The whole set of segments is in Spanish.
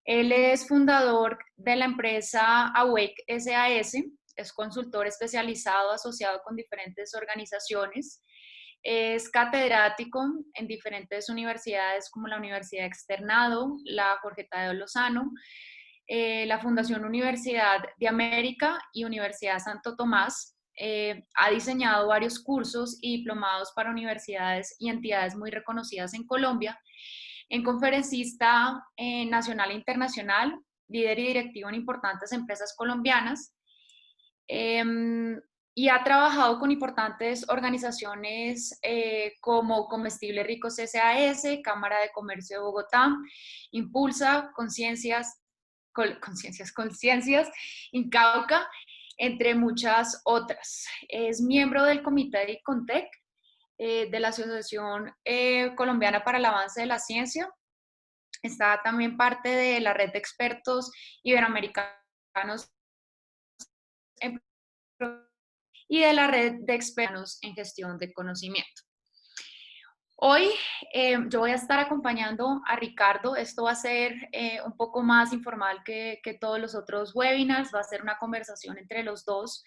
Él es fundador de la empresa Awake SAS, es consultor especializado asociado con diferentes organizaciones, es catedrático en diferentes universidades como la Universidad Externado, la Jorge Tadeo Lozano, la Fundación Universidad de América y Universidad Santo Tomás. Ha diseñado varios cursos y diplomados para universidades y entidades muy reconocidas en Colombia. En conferencista nacional e internacional, líder y directivo en importantes empresas colombianas. Eh, y ha trabajado con importantes organizaciones como Comestibles Ricos SAS, Cámara de Comercio de Bogotá, Impulsa, Conciencias, Incauca, entre muchas otras. Es miembro del comité de ICONTEC, de la Asociación Colombiana para el Avance de la Ciencia. Está también parte de la red de expertos iberoamericanos en y de la red de expertos en gestión de conocimiento. Hoy yo voy a estar acompañando a Ricardo. Esto va a ser un poco más informal que todos los otros webinars, va a ser una conversación entre los dos.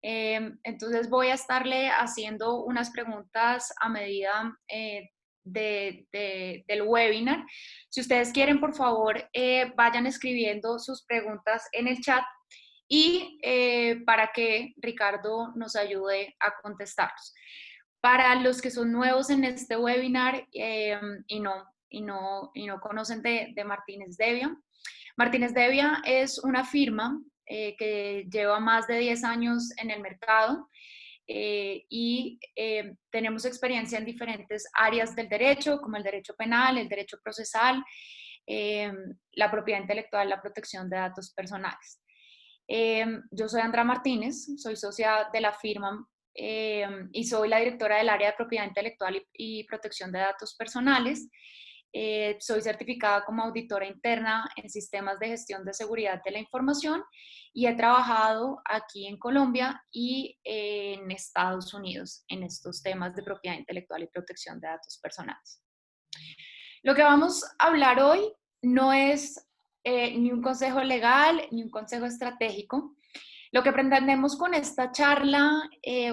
Entonces voy a estarle haciendo unas preguntas a medida del webinar. Si ustedes quieren, por favor, vayan escribiendo sus preguntas en el chat y para que Ricardo nos ayude a contestarlos. Para los que son nuevos en este webinar y no conocen de Martínez Devia, Martínez Devia es una firma que lleva más de 10 años en el mercado y tenemos experiencia en diferentes áreas del derecho, como el derecho penal, el derecho procesal, la propiedad intelectual, la protección de datos personales. Yo soy Andrea Martínez, soy socia de la firma y soy la directora del área de propiedad intelectual y protección de datos personales. Soy certificada como auditora interna en sistemas de gestión de seguridad de la información y he trabajado aquí en Colombia y en Estados Unidos en estos temas de propiedad intelectual y protección de datos personales. Lo que vamos a hablar hoy no es ni un consejo legal ni un consejo estratégico. Lo que pretendemos con esta charla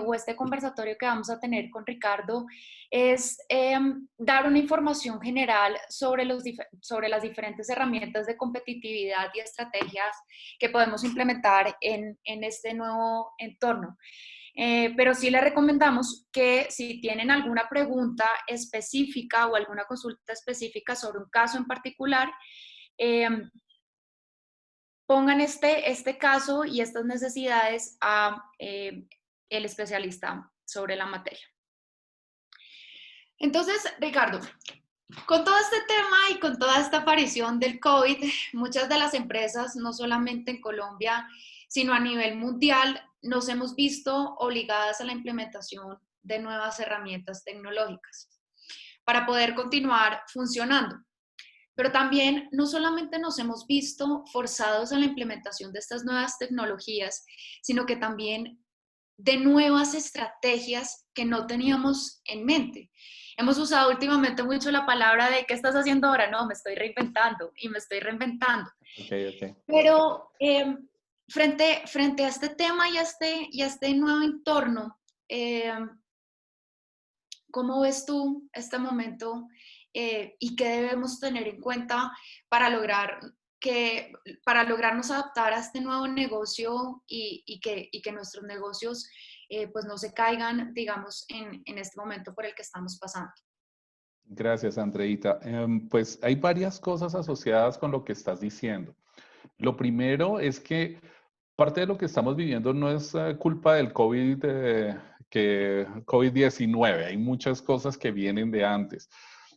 o este conversatorio que vamos a tener con Ricardo es dar una información general sobre las diferentes herramientas de competitividad y estrategias que podemos implementar en este nuevo entorno. Pero sí les recomendamos que si tienen alguna pregunta específica o alguna consulta específica sobre un caso en particular, pongan este caso y estas necesidades a el especialista sobre la materia. Entonces, Ricardo, con todo este tema y con toda esta aparición del COVID, muchas de las empresas, no solamente en Colombia, sino a nivel mundial, nos hemos visto obligadas a la implementación de nuevas herramientas tecnológicas para poder continuar funcionando. Pero también no solamente nos hemos visto forzados a la implementación de estas nuevas tecnologías, sino que también de nuevas estrategias que no teníamos en mente. Hemos usado últimamente mucho la palabra de ¿qué estás haciendo ahora? No, me estoy reinventando y me estoy reinventando. Okay. Pero frente a este tema y a este nuevo entorno, ¿cómo ves tú este momento y qué debemos tener en cuenta para lograrnos adaptar a este nuevo negocio y que nuestros negocios pues no se caigan, digamos, en este momento por el que estamos pasando? Gracias, Andreita. Pues hay varias cosas asociadas con lo que estás diciendo. Lo primero es que parte de lo que estamos viviendo no es culpa del COVID-19. Hay muchas cosas que vienen de antes.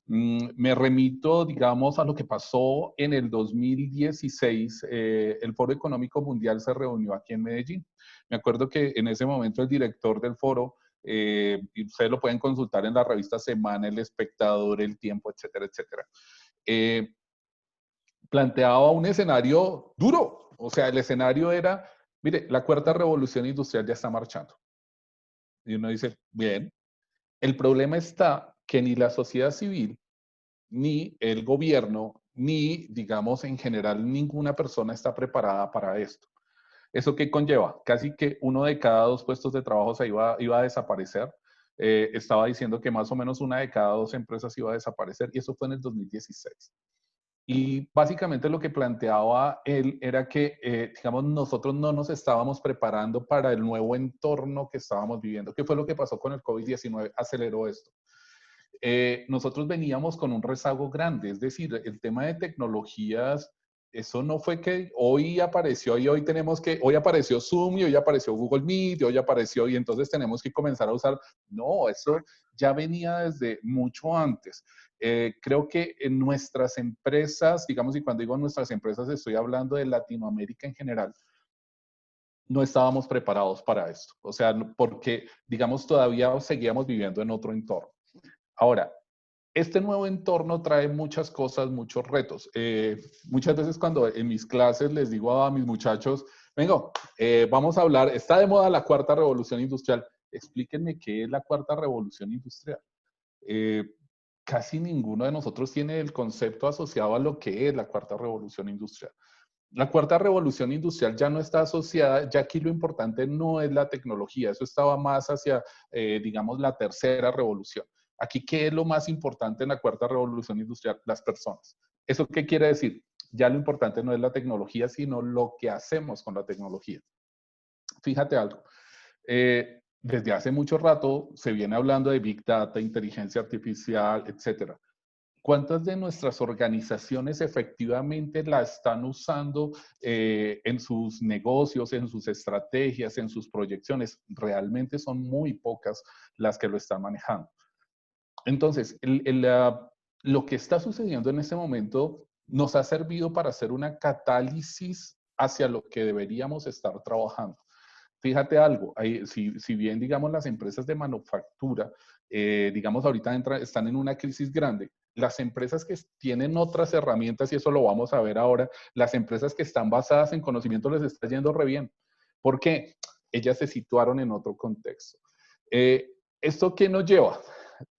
Me remito, digamos, a lo que pasó en el 2016. El Foro Económico Mundial se reunió aquí en Medellín. Me acuerdo que en ese momento el director del foro, y ustedes lo pueden consultar en la revista Semana, El Espectador, El Tiempo, etcétera, etcétera, planteaba un escenario duro. O sea, el escenario era, mire, la cuarta revolución industrial ya está marchando. Y uno dice, bien, el problema está que ni la sociedad civil, ni el gobierno, ni, digamos, en general, ninguna persona está preparada para esto. ¿Eso qué conlleva? Casi que uno de cada dos puestos de trabajo iba a desaparecer. Estaba diciendo que más o menos una de cada dos empresas iba a desaparecer y eso fue en el 2016. Y básicamente lo que planteaba él era que, digamos, nosotros no nos estábamos preparando para el nuevo entorno que estábamos viviendo. ¿Qué fue lo que pasó con el COVID-19? Aceleró esto. Nosotros veníamos con un rezago grande, es decir, el tema de tecnologías, eso no fue que hoy apareció y hoy tenemos que, hoy apareció Zoom y hoy apareció Google Meet y hoy apareció y entonces tenemos que comenzar a usar. No, eso ya venía desde mucho antes. Creo que en nuestras empresas, digamos, y cuando digo nuestras empresas estoy hablando de Latinoamérica en general, no estábamos preparados para esto. O sea, porque, digamos, todavía seguíamos viviendo en otro entorno. Ahora, este nuevo entorno trae muchas cosas, muchos retos. Muchas veces cuando en mis clases les digo a mis muchachos, vengo, vamos a hablar, está de moda la cuarta revolución industrial. Explíquenme qué es la cuarta revolución industrial. Eh, Casi ninguno de nosotros tiene el concepto asociado a lo que es la cuarta revolución industrial. La cuarta revolución industrial ya no está asociada, ya aquí lo importante no es la tecnología, eso estaba más hacia, digamos, la tercera revolución. Aquí, ¿qué es lo más importante en la cuarta revolución industrial? Las personas. ¿Eso qué quiere decir? Ya lo importante no es la tecnología, sino lo que hacemos con la tecnología. Fíjate algo. Desde hace mucho rato se viene hablando de Big Data, inteligencia artificial, etcétera. ¿Cuántas de nuestras organizaciones efectivamente la están usando en sus negocios, en sus estrategias, en sus proyecciones? Realmente son muy pocas las que lo están manejando. Entonces, lo que está sucediendo en este momento nos ha servido para hacer una catálisis hacia lo que deberíamos estar trabajando. Fíjate algo, si bien, digamos, las empresas de manufactura, digamos, ahorita están en una crisis grande, las empresas que tienen otras herramientas, y eso lo vamos a ver ahora, las empresas que están basadas en conocimiento les está yendo re bien. ¿Por qué? Ellas se situaron en otro contexto. ¿Esto qué nos lleva?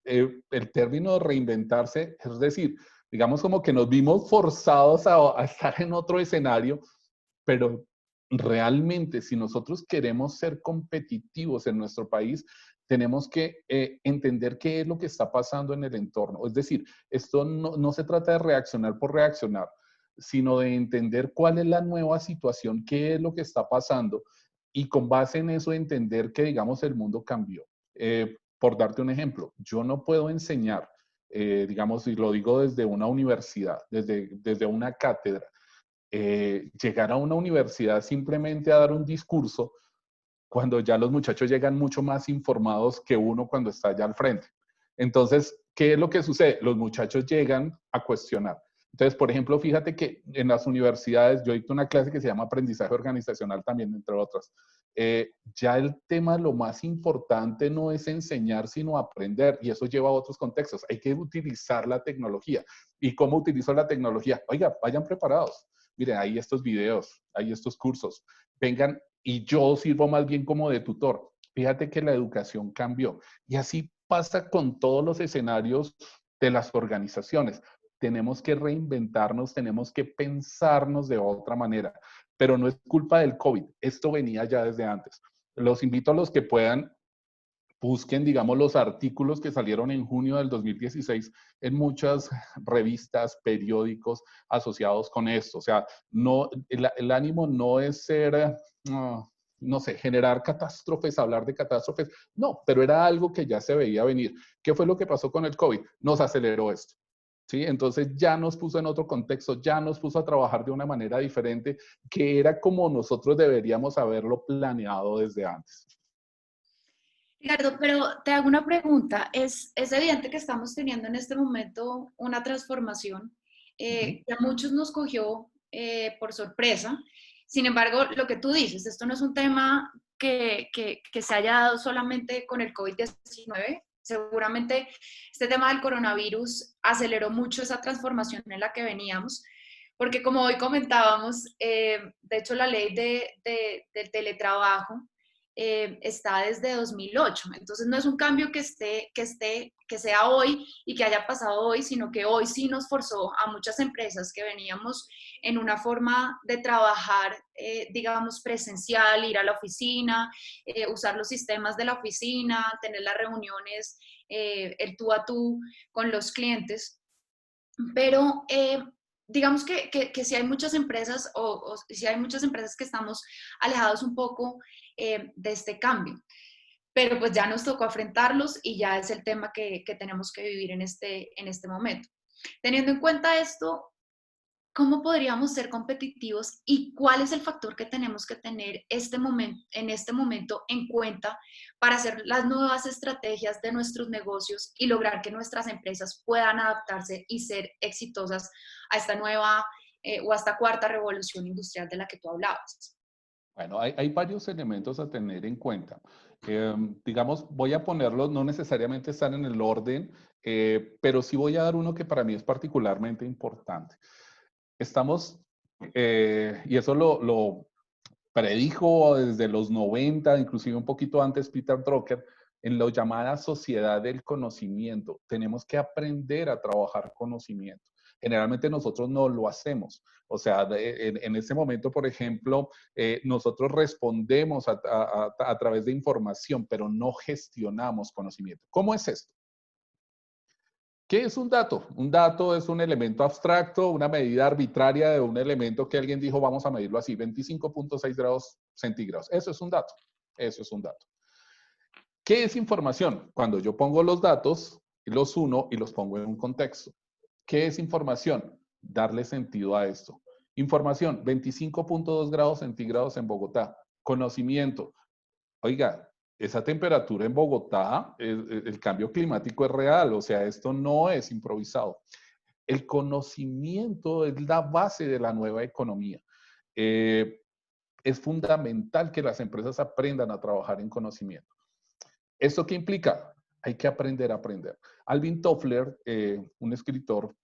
El término de reinventarse, es decir, digamos como que nos vimos forzados a estar en otro escenario, pero realmente si nosotros queremos ser competitivos en nuestro país, tenemos que entender qué es lo que está pasando en el entorno. Es decir, esto no se trata de reaccionar por reaccionar, sino de entender cuál es la nueva situación, qué es lo que está pasando y con base en eso entender que, digamos, el mundo cambió. Por darte un ejemplo, yo no puedo enseñar, digamos, y lo digo desde una universidad, desde una cátedra, llegar a una universidad simplemente a dar un discurso cuando ya los muchachos llegan mucho más informados que uno cuando está allá al frente. Entonces, ¿qué es lo que sucede? Los muchachos llegan a cuestionar. Entonces, por ejemplo, fíjate que en las universidades, yo dicto una clase que se llama aprendizaje organizacional también, entre otras. Ya el tema, lo más importante no es enseñar, sino aprender, y eso lleva a otros contextos. Hay que utilizar la tecnología. ¿Y cómo utilizo la tecnología? Oiga, vayan preparados. Miren, hay estos videos, hay estos cursos. Vengan y yo sirvo más bien como de tutor. Fíjate que la educación cambió y así pasa con todos los escenarios de las organizaciones. Tenemos que reinventarnos, tenemos que pensarnos de otra manera, pero no es culpa del COVID, esto venía ya desde antes. Los invito a los que puedan, busquen, digamos, los artículos que salieron en junio del 2016 en muchas revistas, periódicos asociados con esto. O sea, no, el ánimo no es ser, no sé, generar catástrofes, hablar de catástrofes. No, pero era algo que ya se veía venir. ¿Qué fue lo que pasó con el COVID? Nos aceleró esto. ¿Sí? Entonces ya nos puso en otro contexto, ya nos puso a trabajar de una manera diferente, que era como nosotros deberíamos haberlo planeado desde antes. Ricardo, pero te hago una pregunta. Es evidente que estamos teniendo en este momento una transformación que a muchos nos cogió por sorpresa. Sin embargo, lo que tú dices, esto no es un tema que se haya dado solamente con el COVID-19. Seguramente este tema del coronavirus aceleró mucho esa transformación en la que veníamos, porque como hoy comentábamos, de hecho la ley del teletrabajo está desde 2008. Entonces no es un cambio que sea hoy y que haya pasado hoy, sino que hoy sí nos forzó a muchas empresas que veníamos en una forma de trabajar, digamos, presencial, ir a la oficina, usar los sistemas de la oficina, tener las reuniones, el tú a tú con los clientes. Pero digamos que si hay muchas empresas o si hay muchas empresas que estamos alejados un poco de este cambio, pero pues ya nos tocó afrontarlos y ya es el tema que tenemos que vivir en este momento. Teniendo en cuenta esto, ¿cómo podríamos ser competitivos y cuál es el factor que tenemos que tener en este momento en cuenta para hacer las nuevas estrategias de nuestros negocios y lograr que nuestras empresas puedan adaptarse y ser exitosas a esta nueva o a esta cuarta revolución industrial de la que tú hablabas? Bueno, hay varios elementos a tener en cuenta. Digamos, voy a ponerlos, no necesariamente están en el orden, pero sí voy a dar uno que para mí es particularmente importante. Estamos, y eso lo predijo desde los 90, inclusive un poquito antes Peter Drucker, en la llamada sociedad del conocimiento. Tenemos que aprender a trabajar conocimiento. Generalmente nosotros no lo hacemos. O sea, en este momento, por ejemplo, nosotros respondemos a través de información, pero no gestionamos conocimiento. ¿Cómo es esto? ¿Qué es un dato? Un dato es un elemento abstracto, una medida arbitraria de un elemento que alguien dijo, vamos a medirlo así, 25.6 grados centígrados. Eso es un dato. Eso es un dato. ¿Qué es información? Cuando yo pongo los datos, los uno y los pongo en un contexto. ¿Qué es información? Darle sentido a esto. Información, 25.2 grados centígrados en Bogotá. Conocimiento. Oiga, esa temperatura en Bogotá, el cambio climático es real, o sea, esto no es improvisado. El conocimiento es la base de la nueva economía. Es fundamental que las empresas aprendan a trabajar en conocimiento. ¿Esto qué implica? Hay que aprender a aprender. Alvin Toffler, un escritor,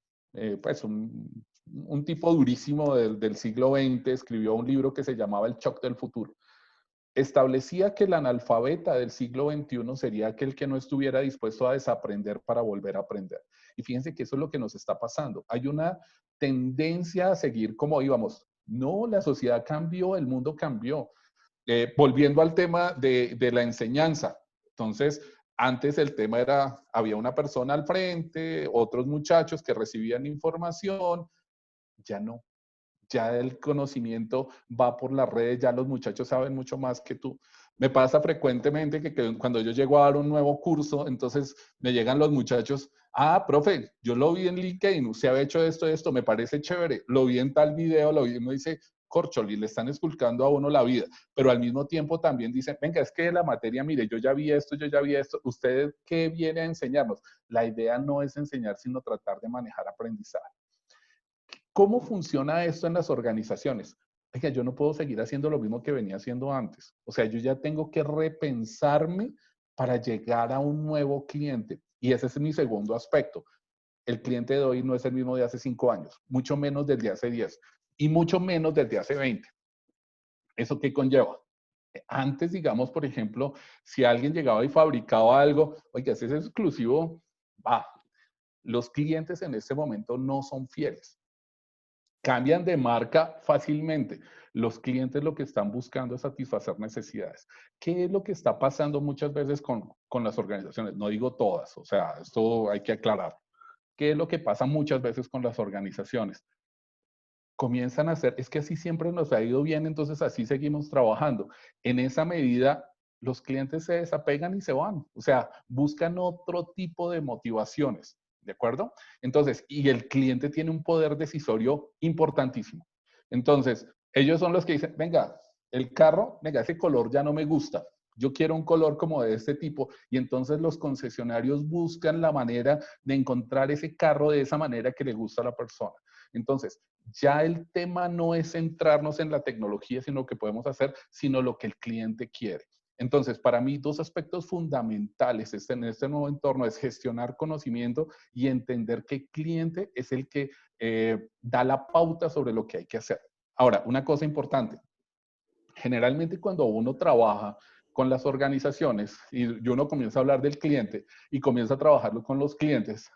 pues un tipo durísimo del siglo XX, escribió un libro que se llamaba El Shock del Futuro. Establecía que el analfabeta del siglo XXI sería aquel que no estuviera dispuesto a desaprender para volver a aprender. Y fíjense que eso es lo que nos está pasando. Hay una tendencia a seguir como íbamos. No, la sociedad cambió, el mundo cambió. Volviendo al tema de la enseñanza. Entonces, antes el tema era, había una persona al frente, otros muchachos que recibían información, ya no. Ya el conocimiento va por las redes, ya los muchachos saben mucho más que tú. Me pasa frecuentemente que cuando yo llego a dar un nuevo curso, entonces me llegan los muchachos, ah, profe, yo lo vi en LinkedIn, usted ha hecho esto, me parece chévere, lo vi en tal video, lo vi, uno dice, corcholi, le están esculcando a uno la vida, pero al mismo tiempo también dicen, venga, es que la materia, mire, yo ya vi esto, ¿usted qué viene a enseñarnos? La idea no es enseñar, sino tratar de manejar aprendizaje. ¿Cómo funciona esto en las organizaciones? Oiga, yo no puedo seguir haciendo lo mismo que venía haciendo antes. O sea, yo ya tengo que repensarme para llegar a un nuevo cliente. Y ese es mi segundo aspecto. El cliente de hoy no es el mismo de hace 5 años, mucho menos del de hace 10 y mucho menos del de hace 20. ¿Eso qué conlleva? Antes, digamos, por ejemplo, si alguien llegaba y fabricaba algo, oiga, ese es exclusivo, va. Los clientes en este momento no son fieles. Cambian de marca fácilmente. Los clientes lo que están buscando es satisfacer necesidades. ¿Qué es lo que está pasando muchas veces con las organizaciones? No digo todas, o sea, esto hay que aclarar. ¿Qué es lo que pasa muchas veces con las organizaciones? Comienzan a hacer, es que así siempre nos ha ido bien, entonces así seguimos trabajando. En esa medida, los clientes se desapegan y se van, o sea, buscan otro tipo de motivaciones, ¿de acuerdo? Entonces, y el cliente tiene un poder decisorio importantísimo. Entonces, ellos son los que dicen, venga, el carro, venga, ese color ya no me gusta. Yo quiero un color como de este tipo. Y entonces los concesionarios buscan la manera de encontrar ese carro de esa manera que le gusta a la persona. Entonces, ya el tema no es centrarnos en la tecnología, sino que podemos hacer, sino lo que el cliente quiere. Entonces, para mí, dos aspectos fundamentales en este nuevo entorno es gestionar conocimiento y entender que el cliente es el que da la pauta sobre lo que hay que hacer. Ahora, una cosa importante. Generalmente cuando uno trabaja con las organizaciones y uno comienza a hablar del cliente y comienza a trabajarlo con los clientes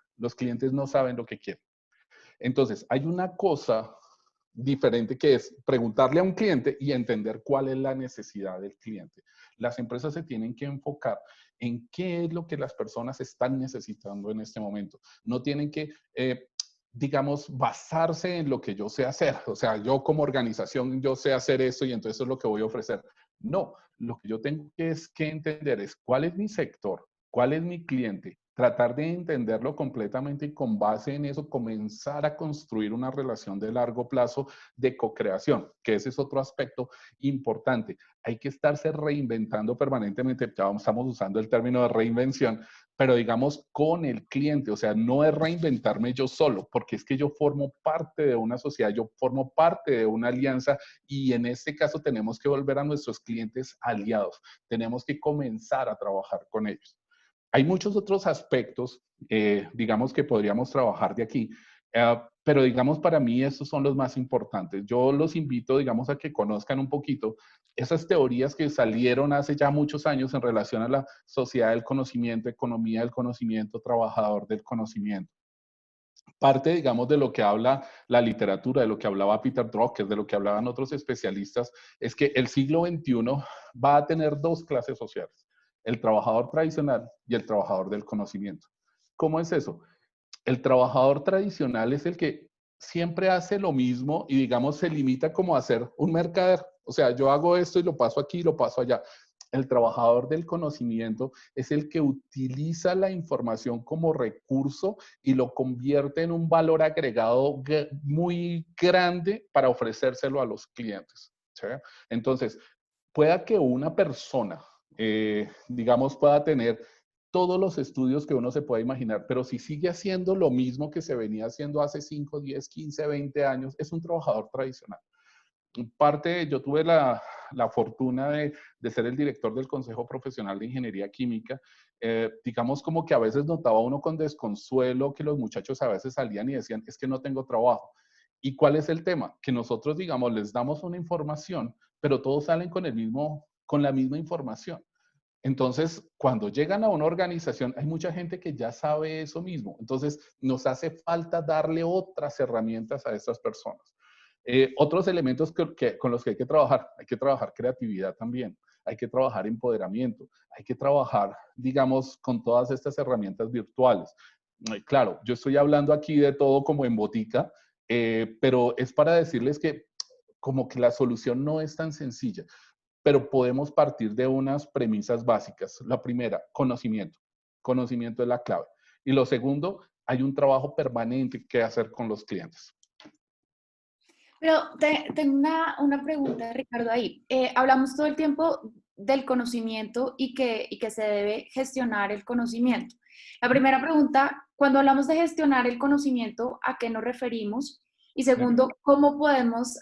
no saben lo que quieren. Entonces, hay una cosa diferente que es preguntarle a un cliente y entender cuál es la necesidad del cliente. Las empresas se tienen que enfocar en qué es lo que las personas están necesitando en este momento. No tienen que, digamos, basarse en lo que yo sé hacer. O sea, yo como organización, yo sé hacer esto y entonces eso es lo que voy a ofrecer. No, lo que yo tengo que entender es cuál es mi sector, cuál es mi cliente, tratar de entenderlo completamente y con base en eso comenzar a construir una relación de largo plazo de co-creación, que ese es otro aspecto importante. Hay que estarse reinventando permanentemente, ya estamos usando el término de reinvención, pero digamos con el cliente, o sea, no es reinventarme yo solo, porque es que yo formo parte de una sociedad, yo formo parte de una alianza y en este caso tenemos que volver a nuestros clientes aliados, tenemos que comenzar a trabajar con ellos. Hay muchos otros aspectos, digamos, que podríamos trabajar de aquí, pero digamos, para mí estos son los más importantes. Yo los invito, digamos, a que conozcan un poquito esas teorías que salieron hace ya muchos años en relación a la sociedad del conocimiento, economía del conocimiento, trabajador del conocimiento. Parte, digamos, de lo que habla la literatura, de lo que hablaba Peter Drucker, de lo que hablaban otros especialistas, es que el siglo XXI va a tener dos clases sociales, el trabajador tradicional y el trabajador del conocimiento. ¿Cómo es eso? El trabajador tradicional es el que siempre hace lo mismo y, digamos, se limita como a ser un mercader. O sea, yo hago esto y lo paso aquí y lo paso allá. El trabajador del conocimiento es el que utiliza la información como recurso y lo convierte en un valor agregado muy grande para ofrecérselo a los clientes. ¿Sí? Entonces, pueda que una persona, digamos, pueda tener todos los estudios que uno se pueda imaginar, pero si sigue haciendo lo mismo que se venía haciendo hace 5, 10, 15, 20 años, es un trabajador tradicional. Yo tuve la fortuna de ser el director del Consejo Profesional de Ingeniería Química. Digamos como que a veces notaba uno con desconsuelo que los muchachos a veces salían y decían, es que no tengo trabajo. ¿Y cuál es el tema? Que nosotros, digamos, les damos una información, pero todos salen con la misma información. Entonces, cuando llegan a una organización, hay mucha gente que ya sabe eso mismo. Entonces, nos hace falta darle otras herramientas a estas personas. Otros elementos con los que hay que trabajar creatividad también, hay que trabajar empoderamiento, hay que trabajar, digamos, con todas estas herramientas virtuales. Claro, yo estoy hablando aquí de todo como en botica, pero es para decirles que como que la solución no es tan sencilla, pero podemos partir de unas premisas básicas. La primera, conocimiento. Conocimiento es la clave. Y lo segundo, hay un trabajo permanente que hacer con los clientes. Pero tengo una pregunta, Ricardo, ahí. Hablamos todo el tiempo del conocimiento y que se debe gestionar el conocimiento. La primera pregunta, cuando hablamos de gestionar el conocimiento, ¿a qué nos referimos? Y segundo, ¿cómo podemos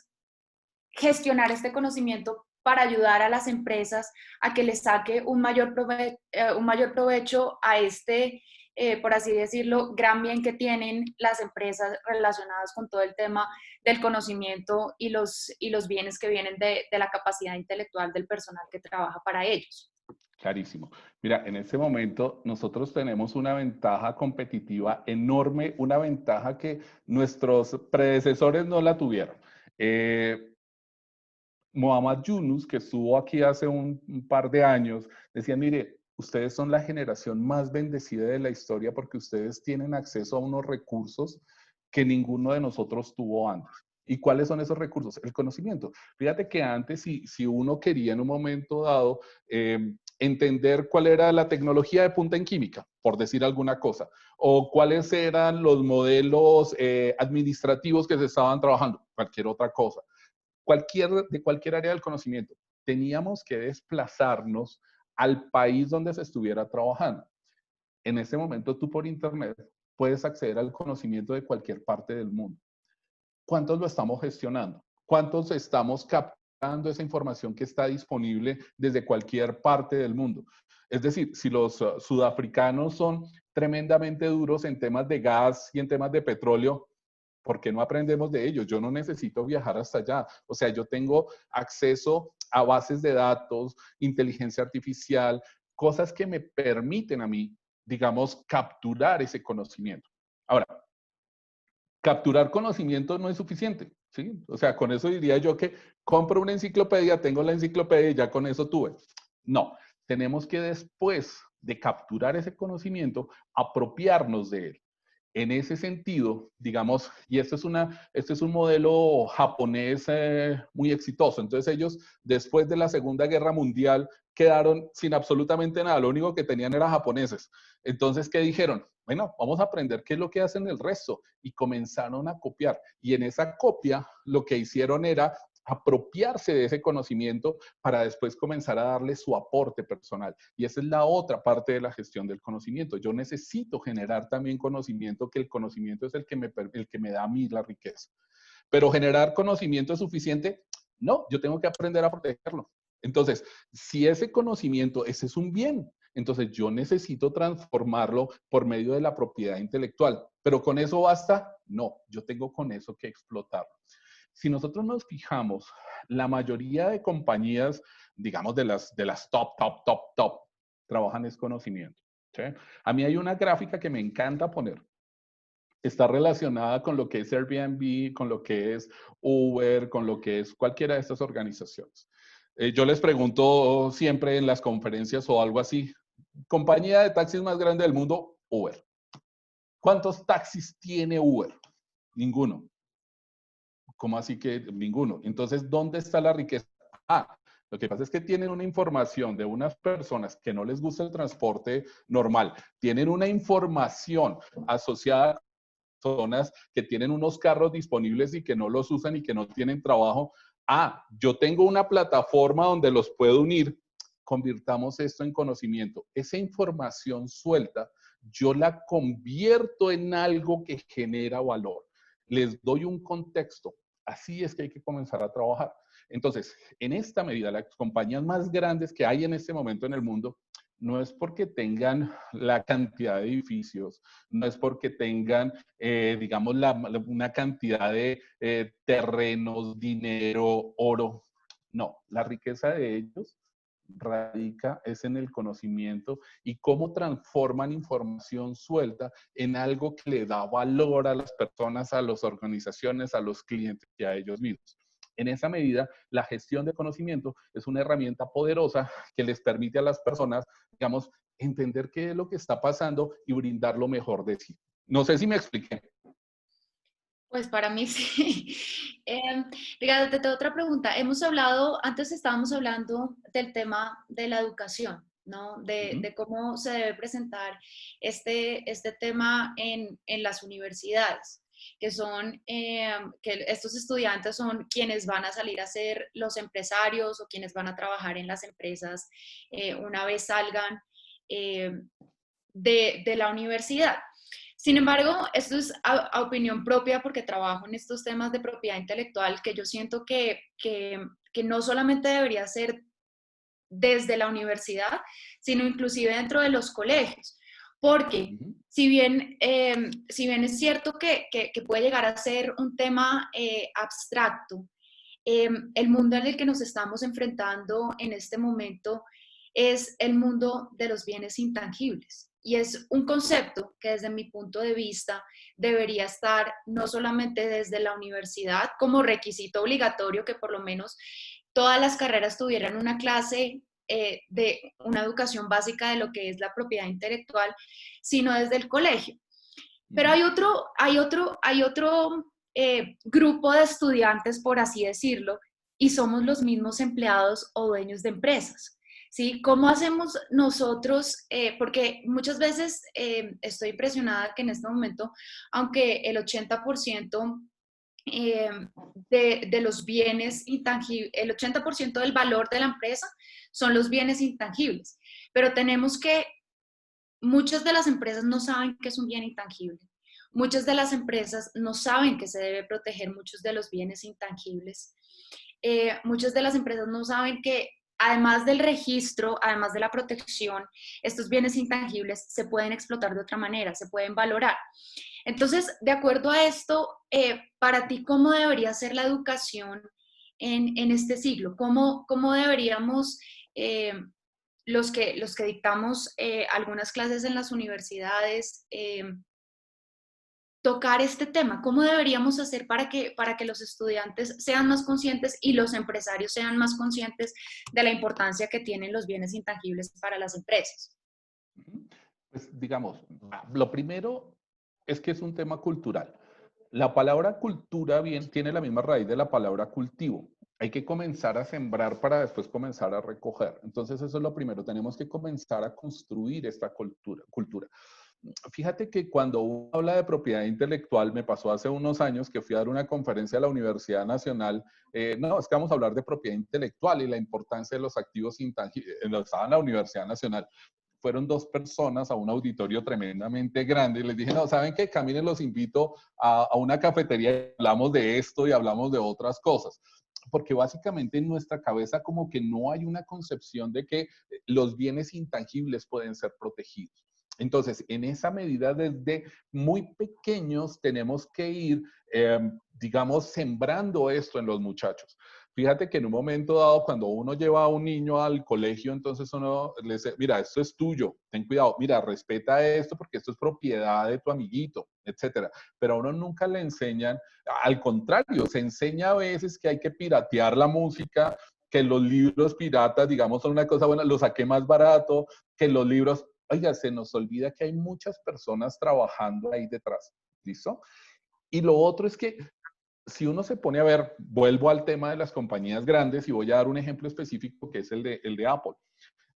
gestionar este conocimiento para ayudar a las empresas a que les saque un mayor provecho a este, por así decirlo, gran bien que tienen las empresas relacionadas con todo el tema del conocimiento y los bienes que vienen de la capacidad intelectual del personal que trabaja para ellos? Clarísimo. Mira, en este momento nosotros tenemos una ventaja competitiva enorme, una ventaja que nuestros predecesores no la tuvieron. Muhammad Yunus, que estuvo aquí hace un par de años, decía, mire, ustedes son la generación más bendecida de la historia porque ustedes tienen acceso a unos recursos que ninguno de nosotros tuvo antes. ¿Y cuáles son esos recursos? El conocimiento. Fíjate que antes, si uno quería en un momento dado entender cuál era la tecnología de punta en química, por decir alguna cosa, o cuáles eran los modelos administrativos que se estaban trabajando, cualquier otra cosa, de cualquier área del conocimiento, teníamos que desplazarnos al país donde se estuviera trabajando. En este momento tú por internet puedes acceder al conocimiento de cualquier parte del mundo. ¿Cuántos lo estamos gestionando? ¿Cuántos estamos captando esa información que está disponible desde cualquier parte del mundo? Es decir, si los sudafricanos son tremendamente duros en temas de gas y en temas de petróleo, ¿por qué no aprendemos de ellos? Yo no necesito viajar hasta allá. O sea, yo tengo acceso a bases de datos, inteligencia artificial, cosas que me permiten a mí, digamos, capturar ese conocimiento. Ahora, capturar conocimiento no es suficiente, ¿sí? O sea, con eso diría yo que compro una enciclopedia, tengo la enciclopedia y ya con eso tuve. No, tenemos que después de capturar ese conocimiento, apropiarnos de él. En ese sentido, digamos, y este es un modelo japonés muy exitoso. Entonces ellos, después de la Segunda Guerra Mundial, quedaron sin absolutamente nada. Lo único que tenían era japoneses. Entonces, ¿qué dijeron? Bueno, vamos a aprender qué es lo que hacen el resto. Y comenzaron a copiar. Y en esa copia, lo que hicieron era apropiarse de ese conocimiento para después comenzar a darle su aporte personal. Y esa es la otra parte de la gestión del conocimiento. Yo necesito generar también conocimiento, que el conocimiento es el que me da a mí la riqueza. Pero generar conocimiento es suficiente. No, yo tengo que aprender a protegerlo. Entonces, si ese conocimiento, ese es un bien, entonces yo necesito transformarlo por medio de la propiedad intelectual. ¿Pero con eso basta? No, yo tengo con eso que explotarlo. Si nosotros nos fijamos, la mayoría de compañías, digamos de las top, trabajan es conocimiento. ¿Sí? A mí hay una gráfica que me encanta poner. Está relacionada con lo que es Airbnb, con lo que es Uber, con lo que es cualquiera de estas organizaciones. Yo les pregunto siempre en las conferencias o algo así, compañía de taxis más grande del mundo, Uber. ¿Cuántos taxis tiene Uber? Ninguno. ¿Cómo así que ninguno? Entonces, ¿dónde está la riqueza? Ah, lo que pasa es que tienen una información de unas personas que no les gusta el transporte normal, tienen una información asociada a personas que tienen unos carros disponibles y que no los usan y que no tienen trabajo. Ah, yo tengo una plataforma donde los puedo unir. Convirtamos esto en conocimiento. Esa información suelta, yo la convierto en algo que genera valor. Les doy un contexto. Así es que hay que comenzar a trabajar. Entonces, en esta medida, las compañías más grandes que hay en este momento en el mundo, no es porque tengan la cantidad de edificios, no es porque tengan, digamos, una cantidad de terrenos, dinero, oro. No, la riqueza de ellos radica es en el conocimiento y cómo transforman información suelta en algo que le da valor a las personas, a las organizaciones, a los clientes y a ellos mismos. En esa medida, la gestión de conocimiento es una herramienta poderosa que les permite a las personas, digamos, entender qué es lo que está pasando y brindar lo mejor de sí. No sé si me expliqué. Pues para mí sí. Ricardo, te tengo otra pregunta. Hemos hablado, antes estábamos hablando del tema de la educación, ¿no? De cómo se debe presentar este tema en las universidades, que son, que estos estudiantes son quienes van a salir a ser los empresarios o quienes van a trabajar en las empresas una vez salgan eh, de la universidad. Sin embargo, esto es a opinión propia porque trabajo en estos temas de propiedad intelectual que yo siento que no solamente debería ser desde la universidad, sino inclusive dentro de los colegios. Porque si bien es cierto que puede llegar a ser un tema abstracto, el mundo en el que nos estamos enfrentando en este momento es el mundo de los bienes intangibles. Y es un concepto que desde mi punto de vista debería estar no solamente desde la universidad como requisito obligatorio, que por lo menos todas las carreras tuvieran una clase de una educación básica de lo que es la propiedad intelectual, sino desde el colegio. Pero hay otro grupo de estudiantes, por así decirlo, y somos los mismos empleados o dueños de empresas. ¿Sí? ¿Cómo hacemos nosotros? Porque muchas veces estoy impresionada que en este momento, aunque el 80% de los bienes intangibles, el 80% del valor de la empresa son los bienes intangibles, pero tenemos que muchas de las empresas no saben que es un bien intangible. Muchas de las empresas no saben que se debe proteger muchos de los bienes intangibles. Muchas de las empresas no saben que además del registro, además de la protección, estos bienes intangibles se pueden explotar de otra manera, se pueden valorar. Entonces, de acuerdo a esto, para ti, ¿cómo debería ser la educación en este siglo? ¿Cómo deberíamos, eh, los que dictamos algunas clases en las universidades, tocar este tema? ¿Cómo deberíamos hacer para que los estudiantes sean más conscientes y los empresarios sean más conscientes de la importancia que tienen los bienes intangibles para las empresas? Ujú. Pues digamos, lo primero es que es un tema cultural. La palabra cultura bien tiene la misma raíz de la palabra cultivo. Hay que comenzar a sembrar para después comenzar a recoger. Entonces eso es lo primero. Tenemos que comenzar a construir esta cultura. Fíjate que cuando uno habla de propiedad intelectual, me pasó hace unos años que fui a dar una conferencia a la Universidad Nacional. No, es que vamos a hablar de propiedad intelectual y la importancia de los activos intangibles. Estaba en la Universidad Nacional. Fueron dos personas a un auditorio tremendamente grande y les dije, no, ¿saben qué? Caminen, los invito a una cafetería y hablamos de esto y hablamos de otras cosas. Porque básicamente en nuestra cabeza como que no hay una concepción de que los bienes intangibles pueden ser protegidos. Entonces, en esa medida, desde muy pequeños tenemos que ir, digamos, sembrando esto en los muchachos. Fíjate que en un momento dado, cuando uno lleva a un niño al colegio, entonces uno le dice, mira, esto es tuyo, ten cuidado, mira, respeta esto porque esto es propiedad de tu amiguito, etcétera. Pero a uno nunca le enseñan, al contrario, se enseña a veces que hay que piratear la música, que los libros piratas, digamos, son una cosa buena, los saqué más barato, que los libros, oiga, se nos olvida que hay muchas personas trabajando ahí detrás, ¿listo? Y lo otro es que si uno se pone a ver, vuelvo al tema de las compañías grandes y voy a dar un ejemplo específico que es el de Apple.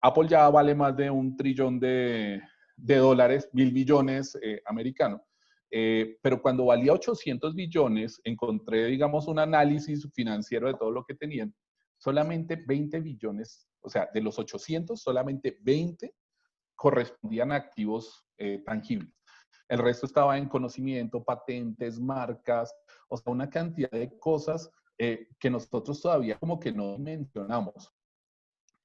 Apple ya vale más de 1 trillón de dólares, 1.000 billones americanos. Pero cuando valía 800 billones, encontré, digamos, un análisis financiero de todo lo que tenían. Solamente 20 billones, o sea, de los 800, solamente 20 correspondían a activos tangibles. El resto estaba en conocimiento, patentes, marcas, o sea, una cantidad de cosas que nosotros todavía como que no mencionamos.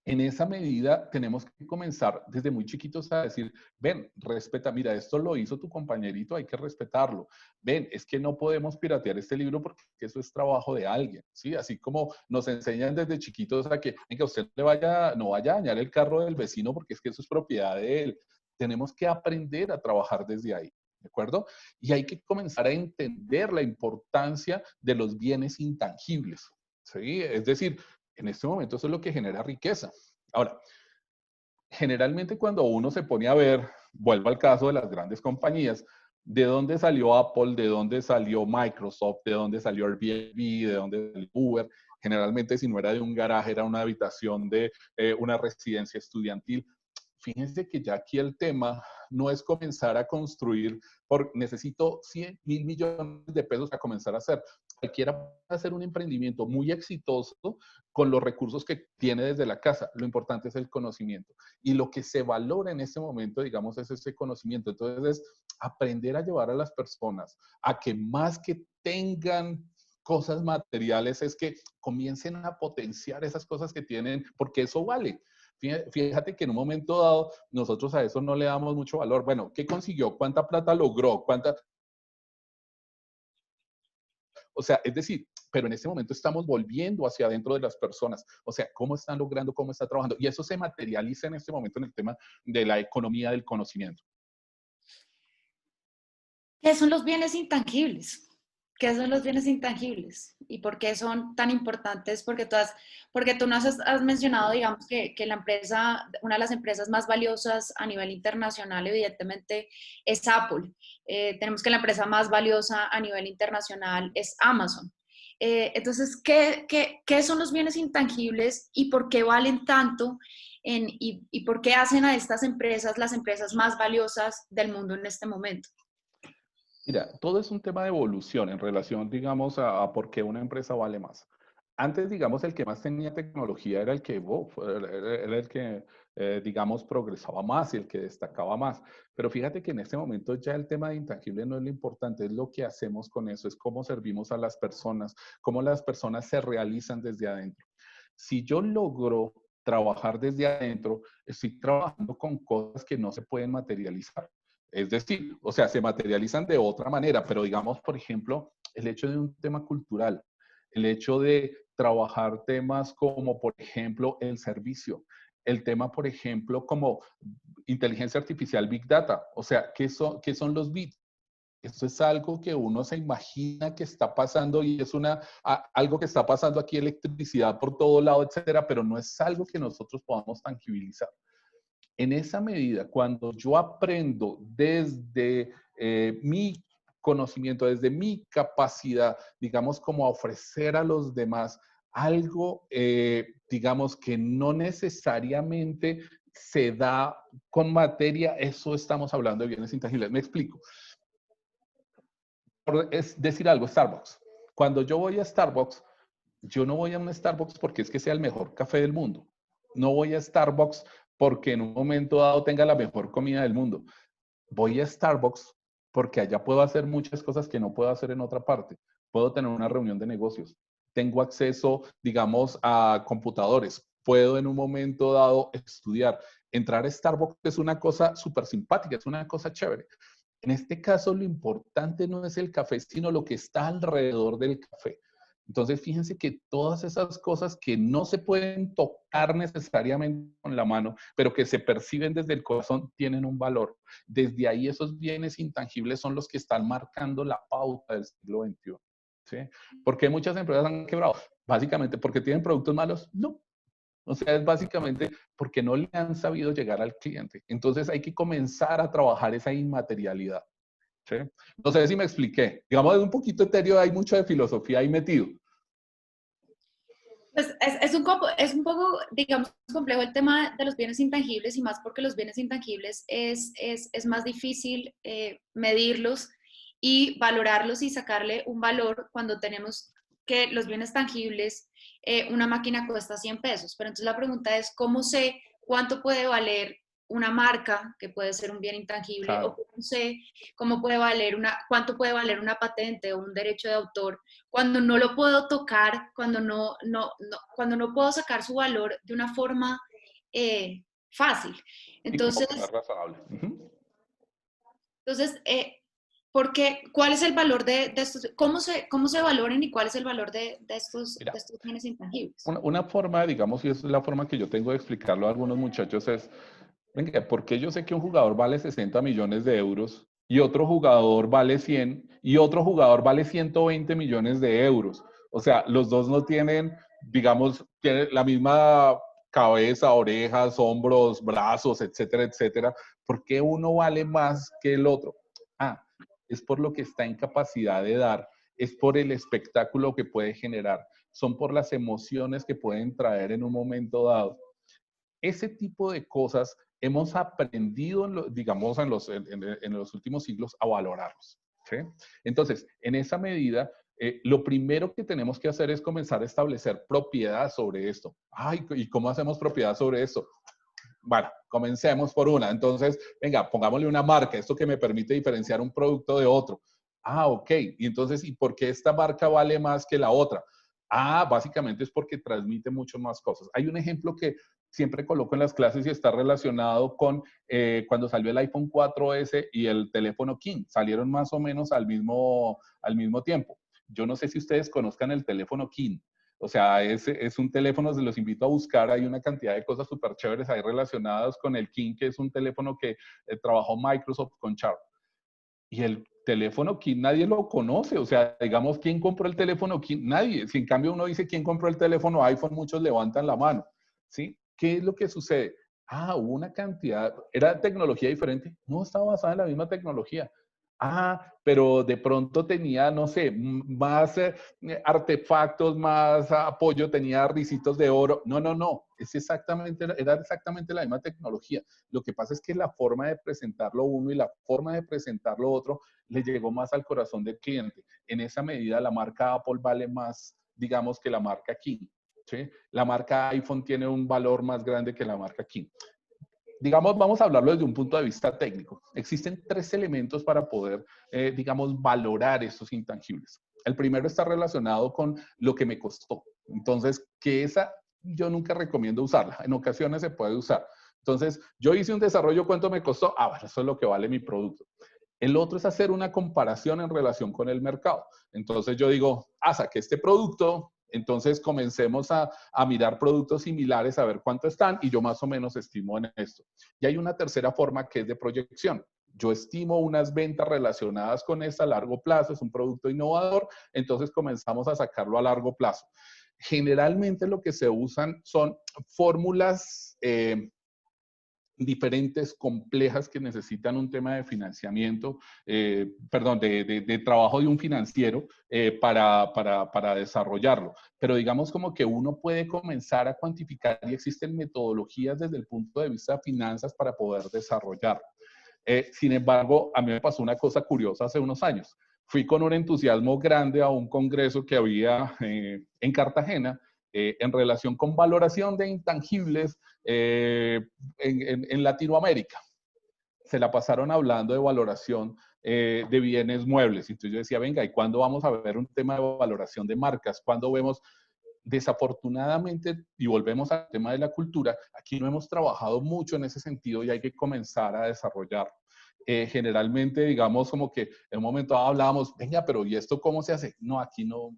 En esa medida tenemos que comenzar desde muy chiquitos a decir, ven, respeta, mira, esto lo hizo tu compañerito, hay que respetarlo. Ven, es que no podemos piratear este libro porque eso es trabajo de alguien, ¿sí? Así como nos enseñan desde chiquitos a que, venga, usted no vaya a dañar el carro del vecino porque es que eso es propiedad de él. Tenemos que aprender a trabajar desde ahí. ¿De acuerdo? Y hay que comenzar a entender la importancia de los bienes intangibles. ¿Sí? Es decir, en este momento eso es lo que genera riqueza. Ahora, generalmente cuando uno se pone a ver, vuelvo al caso de las grandes compañías, ¿de dónde salió Apple? ¿De dónde salió Microsoft? ¿De dónde salió Airbnb? ¿De dónde salió Uber? Generalmente si no era de un garaje, era una habitación de una residencia estudiantil. Fíjense que ya aquí el tema no es comenzar a construir, necesito 100.000 millones de pesos para comenzar a hacer. Cualquiera puede hacer un emprendimiento muy exitoso con los recursos que tiene desde la casa. Lo importante es el conocimiento. Y lo que se valora en este momento, digamos, es ese conocimiento. Entonces, es aprender a llevar a las personas a que más que tengan cosas materiales, es que comiencen a potenciar esas cosas que tienen, porque eso vale. Fíjate que en un momento dado nosotros a eso no le damos mucho valor. Bueno, ¿qué consiguió? ¿Cuánta plata logró? ¿Cuánta? O sea, es decir, pero en este momento estamos volviendo hacia adentro de las personas. O sea, cómo están logrando, cómo están trabajando. Y eso se materializa en este momento en el tema de la economía del conocimiento. ¿Qué son los bienes intangibles? ¿Qué son los bienes intangibles? ¿Y por qué son tan importantes? Porque tú nos has mencionado, digamos, que la empresa, una de las empresas más valiosas a nivel internacional, evidentemente, es Apple. Tenemos que la empresa más valiosa a nivel internacional es Amazon. Entonces, ¿qué son los bienes intangibles y por qué valen tanto? Y por qué hacen a estas empresas las empresas más valiosas del mundo en este momento? Mira, todo es un tema de evolución en relación, digamos, a por qué una empresa vale más. Antes, digamos, el que más tenía tecnología era el que, era el que, digamos, progresaba más y el que destacaba más. Pero fíjate que en este momento ya el tema de intangible no es lo importante, es lo que hacemos con eso, es cómo servimos a las personas, cómo las personas se realizan desde adentro. Si yo logro trabajar desde adentro, estoy trabajando con cosas que no se pueden materializar. Es decir, o sea, se materializan de otra manera, pero digamos, por ejemplo, el hecho de un tema cultural, el hecho de trabajar temas como, por ejemplo, el servicio, el tema, por ejemplo, como inteligencia artificial, Big Data, o sea, qué son los bits? Esto es algo que uno se imagina que está pasando y es algo que está pasando aquí, electricidad por todo lado, etcétera, pero no es algo que nosotros podamos tangibilizar. En esa medida, cuando yo aprendo desde mi conocimiento, desde mi capacidad, digamos, como a ofrecer a los demás algo, digamos, que no necesariamente se da con materia, eso estamos hablando de bienes intangibles. Me explico. Es decir algo, Starbucks. Cuando yo voy a Starbucks, yo no voy a un Starbucks porque es que sea el mejor café del mundo. No voy a Starbucks porque en un momento dado tenga la mejor comida del mundo. Voy a Starbucks porque allá puedo hacer muchas cosas que no puedo hacer en otra parte. Puedo tener una reunión de negocios. Tengo acceso, digamos, a computadores. Puedo en un momento dado estudiar. Entrar a Starbucks es una cosa súper simpática, es una cosa chévere. En este caso, lo importante no es el café, sino lo que está alrededor del café. Entonces, fíjense que todas esas cosas que no se pueden tocar necesariamente con la mano, pero que se perciben desde el corazón, tienen un valor. Desde ahí, esos bienes intangibles son los que están marcando la pauta del siglo XXI. ¿Sí? ¿Por qué muchas empresas han quebrado? Básicamente, ¿porque tienen productos malos? No. O sea, es básicamente porque no le han sabido llegar al cliente. Entonces, hay que comenzar a trabajar esa inmaterialidad. ¿Sí? No sé si me expliqué. Digamos, es un poquito etéreo, hay mucho de filosofía ahí metido. Pues es un poco, digamos, complejo el tema de los bienes intangibles y más porque los bienes intangibles es más difícil medirlos y valorarlos y sacarle un valor cuando tenemos que los bienes tangibles, una máquina cuesta 100 pesos. Pero entonces la pregunta es, ¿cómo sé cuánto puede valer una marca, que puede ser un bien intangible, o Claro. cómo sé cuánto puede valer una patente o un derecho de autor? Cuando no lo puedo tocar, cuando no puedo sacar su valor de una forma fácil. Y como que no Entonces, es razonable. Uh-huh. entonces ¿cuál es el valor de estos? Cómo se valoran y cuál es el valor de Mira, estos bienes intangibles? una forma, digamos, y es la forma que yo tengo de explicarlo a algunos muchachos es, venga, ¿por qué yo sé que un jugador vale 60 millones de euros y otro jugador vale 100 y otro jugador vale 120 millones de euros? O sea, los dos no tienen, digamos, tienen la misma cabeza, orejas, hombros, brazos, etcétera, etcétera. ¿Por qué uno vale más que el otro? Ah, es por lo que está en capacidad de dar, es por el espectáculo que puede generar, son por las emociones que pueden traer en un momento dado. Ese tipo de cosas hemos aprendido, digamos, en los últimos siglos a valorarlos. ¿Sí? Entonces, en esa medida, lo primero que tenemos que hacer es comenzar a establecer propiedad sobre esto. Ay, ¿y cómo hacemos propiedad sobre esto? Bueno, comencemos por una. Entonces, venga, pongámosle una marca, esto que me permite diferenciar un producto de otro. Ah, ok. Y entonces, ¿y por qué esta marca vale más que la otra? Ah, básicamente es porque transmite mucho más cosas. Hay un ejemplo que siempre coloco en las clases y está relacionado con cuando salió el iPhone 4S y el teléfono King. Salieron más o menos al mismo tiempo. Yo no sé si ustedes conozcan el teléfono King. O sea, es un teléfono, se los invito a buscar, hay una cantidad de cosas súper chéveres ahí relacionadas con el King, que es un teléfono que trabajó Microsoft con Sharp. Y el teléfono King nadie lo conoce, o sea, digamos, ¿quién compró el teléfono King? Nadie. Si en cambio uno dice quién compró el teléfono iPhone, muchos levantan la mano, ¿sí? ¿Qué es lo que sucede? Ah, hubo una cantidad, ¿era tecnología diferente? No, estaba basada en la misma tecnología. Ah, pero de pronto tenía, no sé, más artefactos, más apoyo, tenía risitos de oro. No, no, no, era exactamente la misma tecnología. Lo que pasa es que la forma de presentarlo uno y la forma de presentarlo otro le llegó más al corazón del cliente. En esa medida, la marca Apple vale más, digamos, que la marca King. ¿Sí? La marca iPhone tiene un valor más grande que la marca King. Digamos, vamos a hablarlo desde un punto de vista técnico. Existen tres elementos para poder, digamos, valorar estos intangibles. El primero está relacionado con lo que me costó. Entonces, que esa yo nunca recomiendo usarla. En ocasiones se puede usar. Entonces, yo hice un desarrollo, ¿cuánto me costó? Ah, bueno, eso es lo que vale mi producto. El otro es hacer una comparación en relación con el mercado. Entonces yo digo, saqué este producto, entonces comencemos a mirar productos similares, a ver cuánto están y yo más o menos estimo en esto. Y hay una tercera forma que es de proyección. Yo estimo unas ventas relacionadas con esta a largo plazo, es un producto innovador, entonces comenzamos a sacarlo a largo plazo. Generalmente lo que se usan son fórmulas diferentes, complejas, que necesitan un tema de financiamiento, perdón, de trabajo de un financiero para desarrollarlo. Pero digamos como que uno puede comenzar a cuantificar y existen metodologías desde el punto de vista de finanzas para poder desarrollarlo. Sin embargo, a mí me pasó una cosa curiosa hace unos años. Fui con un entusiasmo grande a un congreso que había en Cartagena en relación con valoración de intangibles en Latinoamérica. Se la pasaron hablando de valoración de bienes muebles. Entonces yo decía, venga, ¿y cuándo vamos a ver un tema de valoración de marcas? ¿Cuándo vemos? Desafortunadamente, y volvemos al tema de la cultura, aquí no hemos trabajado mucho en ese sentido y hay que comenzar a desarrollarlo. Generalmente, digamos, como que en un momento hablábamos, venga, pero ¿y esto cómo se hace? No, aquí no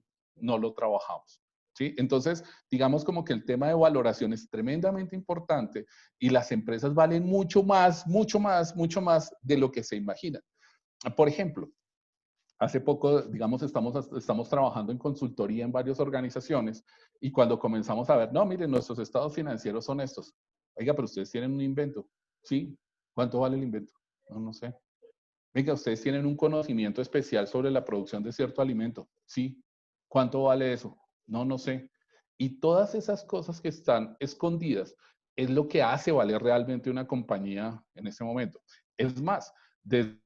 lo trabajamos. ¿Sí? Entonces, digamos como que el tema de valoración es tremendamente importante y las empresas valen mucho más de lo que se imaginan. Por ejemplo, hace poco, digamos, estamos trabajando en consultoría en varias organizaciones y cuando comenzamos a ver, no, miren, nuestros estados financieros son estos. Oiga, pero ustedes tienen un invento. Sí. ¿Cuánto vale el invento? No sé. Venga, ustedes tienen un conocimiento especial sobre la producción de cierto alimento. Sí. ¿Cuánto vale eso? No sé. Y todas esas cosas que están escondidas es lo que hace valer realmente una compañía en ese momento. Es más, desde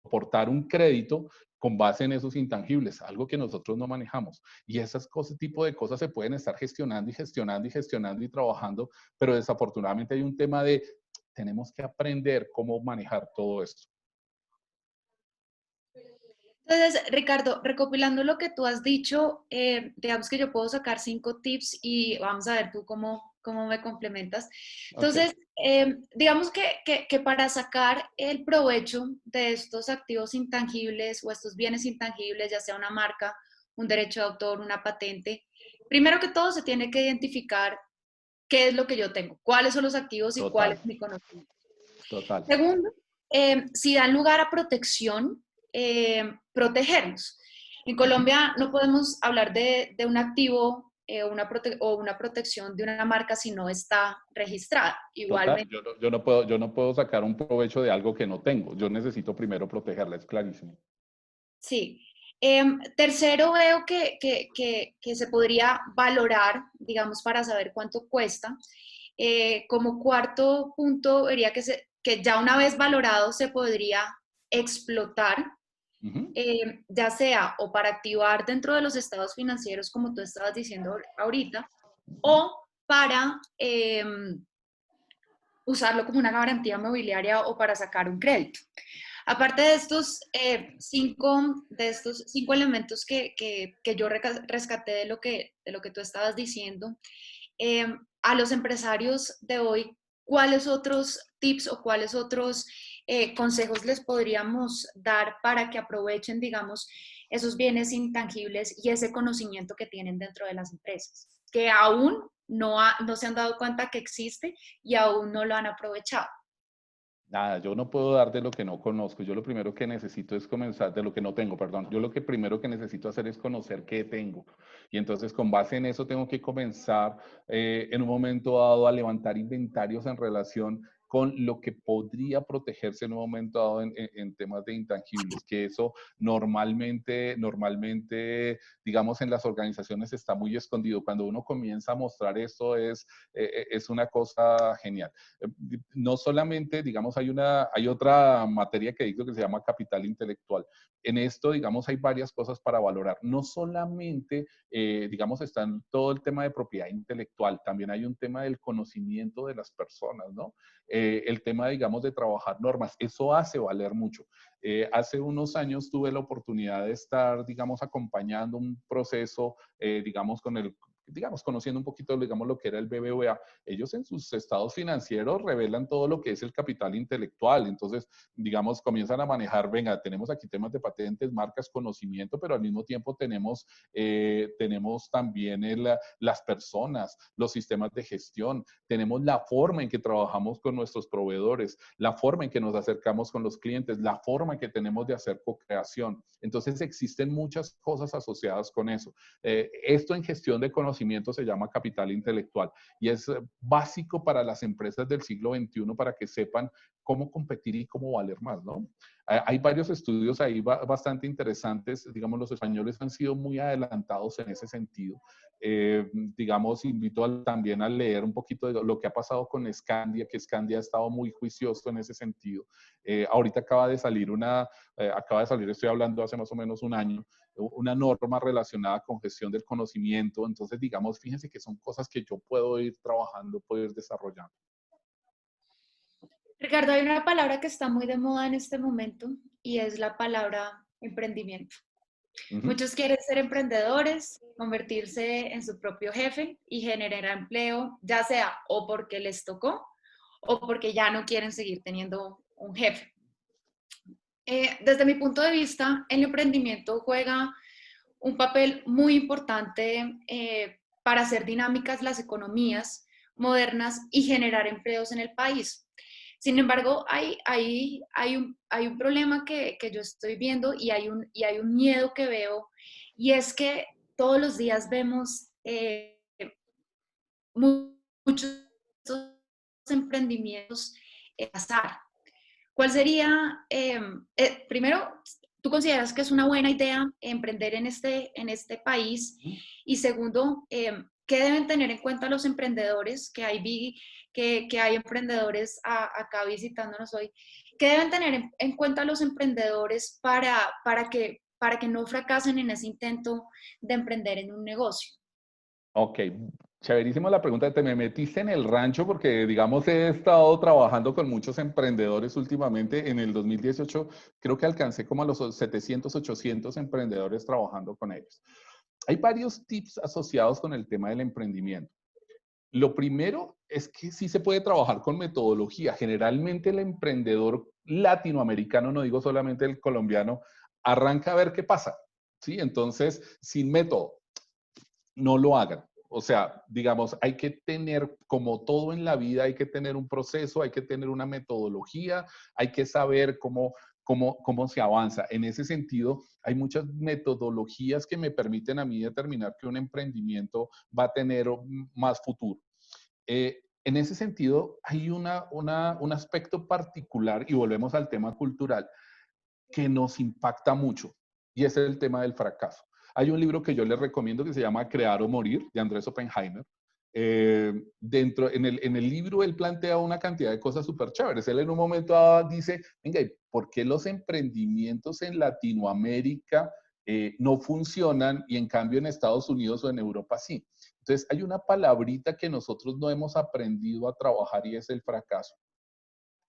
aportar un crédito con base en esos intangibles, algo que nosotros no manejamos. Y esas cosas, tipo de cosas se pueden estar gestionando y gestionando y gestionando y trabajando, pero desafortunadamente hay un tema de tenemos que aprender cómo manejar todo esto. Entonces, Ricardo, recopilando lo que tú has dicho, digamos que yo puedo sacar 5 tips y vamos a ver tú cómo me complementas. Ok. Entonces, digamos que para sacar el provecho de estos activos intangibles o estos bienes intangibles, ya sea una marca, un derecho de autor, una patente, primero que todo se tiene que identificar qué es lo que yo tengo, cuáles son los activos y cuál Total, es mi conocimiento. total. Segundo, si dan lugar a protección, protegerlos. En Colombia no podemos hablar de un activo o una protección de una marca si no está registrada. Total, Igualmente, yo no puedo sacar un provecho de algo que no tengo. Yo necesito primero protegerla, es clarísimo. sí. Tercero, veo que se podría valorar, digamos, para saber cuánto cuesta. Como cuarto punto, vería que ya una vez valorado se podría explotar, Ujú. ya sea o para activar dentro de los estados financieros, como tú estabas diciendo ahorita, o para usarlo como una garantía mobiliaria o para sacar un crédito. Aparte de estos cinco elementos que yo rescaté de lo que tú estabas diciendo, a los empresarios de hoy, ¿cuáles otros tips o cuáles otros consejos les podríamos dar para que aprovechen, digamos, esos bienes intangibles y ese conocimiento que tienen dentro de las empresas, que aún no se han dado cuenta que existe y aún no lo han aprovechado? Nada, yo no puedo dar de lo que no conozco. Yo lo primero que necesito es comenzar, de lo que no tengo, perdón. Yo lo que primero que necesito hacer es conocer qué tengo. Y entonces con base en eso tengo que comenzar en un momento dado a levantar inventarios en relación con lo que podría protegerse en un momento dado en temas de intangibles, que eso digamos, en las organizaciones está muy escondido. Cuando uno comienza a mostrar esto es una cosa genial. No solamente, digamos, hay otra materia que dicto que se llama capital intelectual. En esto, digamos, hay varias cosas para valorar. No solamente, digamos, está en todo el tema de propiedad intelectual, también hay un tema del conocimiento de las personas, ¿no? el tema, digamos, de trabajar normas. Eso hace valer mucho. Hace unos años tuve la oportunidad de estar, digamos, acompañando un proceso, digamos, conociendo un poquito, digamos, lo que era el BBVA. Ellos en sus estados financieros revelan todo lo que es el capital intelectual. Entonces, digamos, comienzan a manejar, venga, tenemos aquí temas de patentes, marcas, conocimiento, pero al mismo tiempo tenemos también las personas, los sistemas de gestión, tenemos la forma en que trabajamos con nuestros proveedores, la forma en que nos acercamos con los clientes, la forma que tenemos de hacer co-creación. Entonces, existen muchas cosas asociadas con eso. Esto en gestión de conocimiento se llama capital intelectual y es básico para las empresas del siglo XXI para que sepan cómo competir y cómo valer más, ¿no? Hay varios estudios ahí bastante interesantes. Digamos, los españoles han sido muy adelantados en ese sentido. Digamos, invito también a leer un poquito de lo que ha pasado con Scandia, que Scandia ha estado muy juicioso en ese sentido. Ahorita acaba de salir, estoy hablando hace más o menos un año, una norma relacionada con gestión del conocimiento. Entonces, digamos, fíjense que son cosas que yo puedo ir trabajando, puedo ir desarrollando. Ricardo, hay una palabra que está muy de moda en este momento y es la palabra emprendimiento. Muchos quieren ser emprendedores, convertirse en su propio jefe y generar empleo, ya sea o porque les tocó o porque ya no quieren seguir teniendo un jefe. Desde mi punto de vista, el emprendimiento juega un papel muy importante para hacer dinámicas las economías modernas y generar empleos en el país. Sin embargo, hay un problema que yo estoy viendo y hay un miedo que veo, y es que todos los días vemos muchos emprendimientos pasar. ¿Cuál sería, primero, tú consideras que es una buena idea emprender en este país? Y segundo, ¿qué deben tener en cuenta los emprendedores? Que hay emprendedores acá visitándonos hoy. ¿Qué deben tener en cuenta los emprendedores para que no fracasen en ese intento de emprender en un negocio? Ok, chéverísima la pregunta. Te me metiste en el rancho porque, digamos, he estado trabajando con muchos emprendedores últimamente. En el 2018 creo que alcancé como a los 700, 800 emprendedores trabajando con ellos. Hay varios tips asociados con el tema del emprendimiento. Lo primero es que sí se puede trabajar con metodología. Generalmente el emprendedor latinoamericano, no digo solamente el colombiano, arranca a ver qué pasa. ¿Sí? Entonces, sin método, no lo hagan. O sea, digamos, hay que tener, como todo en la vida, hay que tener un proceso, hay que tener una metodología, hay que saber cómo se avanza. En ese sentido, hay muchas metodologías que me permiten a mí determinar que un emprendimiento va a tener más futuro. En ese sentido, hay un aspecto particular, y volvemos al tema cultural, que nos impacta mucho, y es el tema del fracaso. Hay un libro que yo les recomiendo que se llama Crear o Morir, de Andrés Oppenheimer. En el libro él plantea una cantidad de cosas súper chéveres. Él en un momento dice, venga, ¿por qué los emprendimientos en Latinoamérica no funcionan y en cambio en Estados Unidos o en Europa sí? Entonces hay una palabrita que nosotros no hemos aprendido a trabajar y es el fracaso.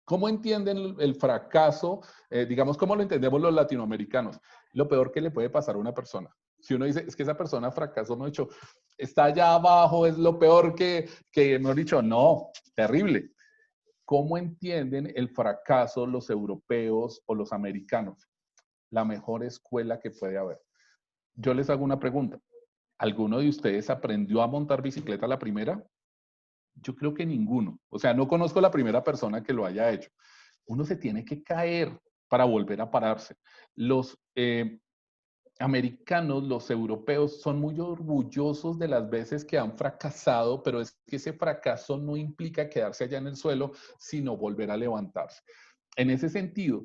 ¿Cómo entienden el fracaso? Digamos, ¿cómo lo entendemos los latinoamericanos? Lo peor que le puede pasar a una persona. Si uno dice, es que esa persona fracasó, no dicho, está allá abajo, es lo peor que no he dicho, no, terrible. ¿Cómo entienden el fracaso los europeos o los americanos? La mejor escuela que puede haber. Yo les hago una pregunta. ¿Alguno de ustedes aprendió a montar bicicleta la primera? Yo creo que ninguno. O sea, no conozco la primera persona que lo haya hecho. Uno se tiene que caer para volver a pararse. Los americanos, los europeos, son muy orgullosos de las veces que han fracasado, pero es que ese fracaso no implica quedarse allá en el suelo, sino volver a levantarse. En ese sentido,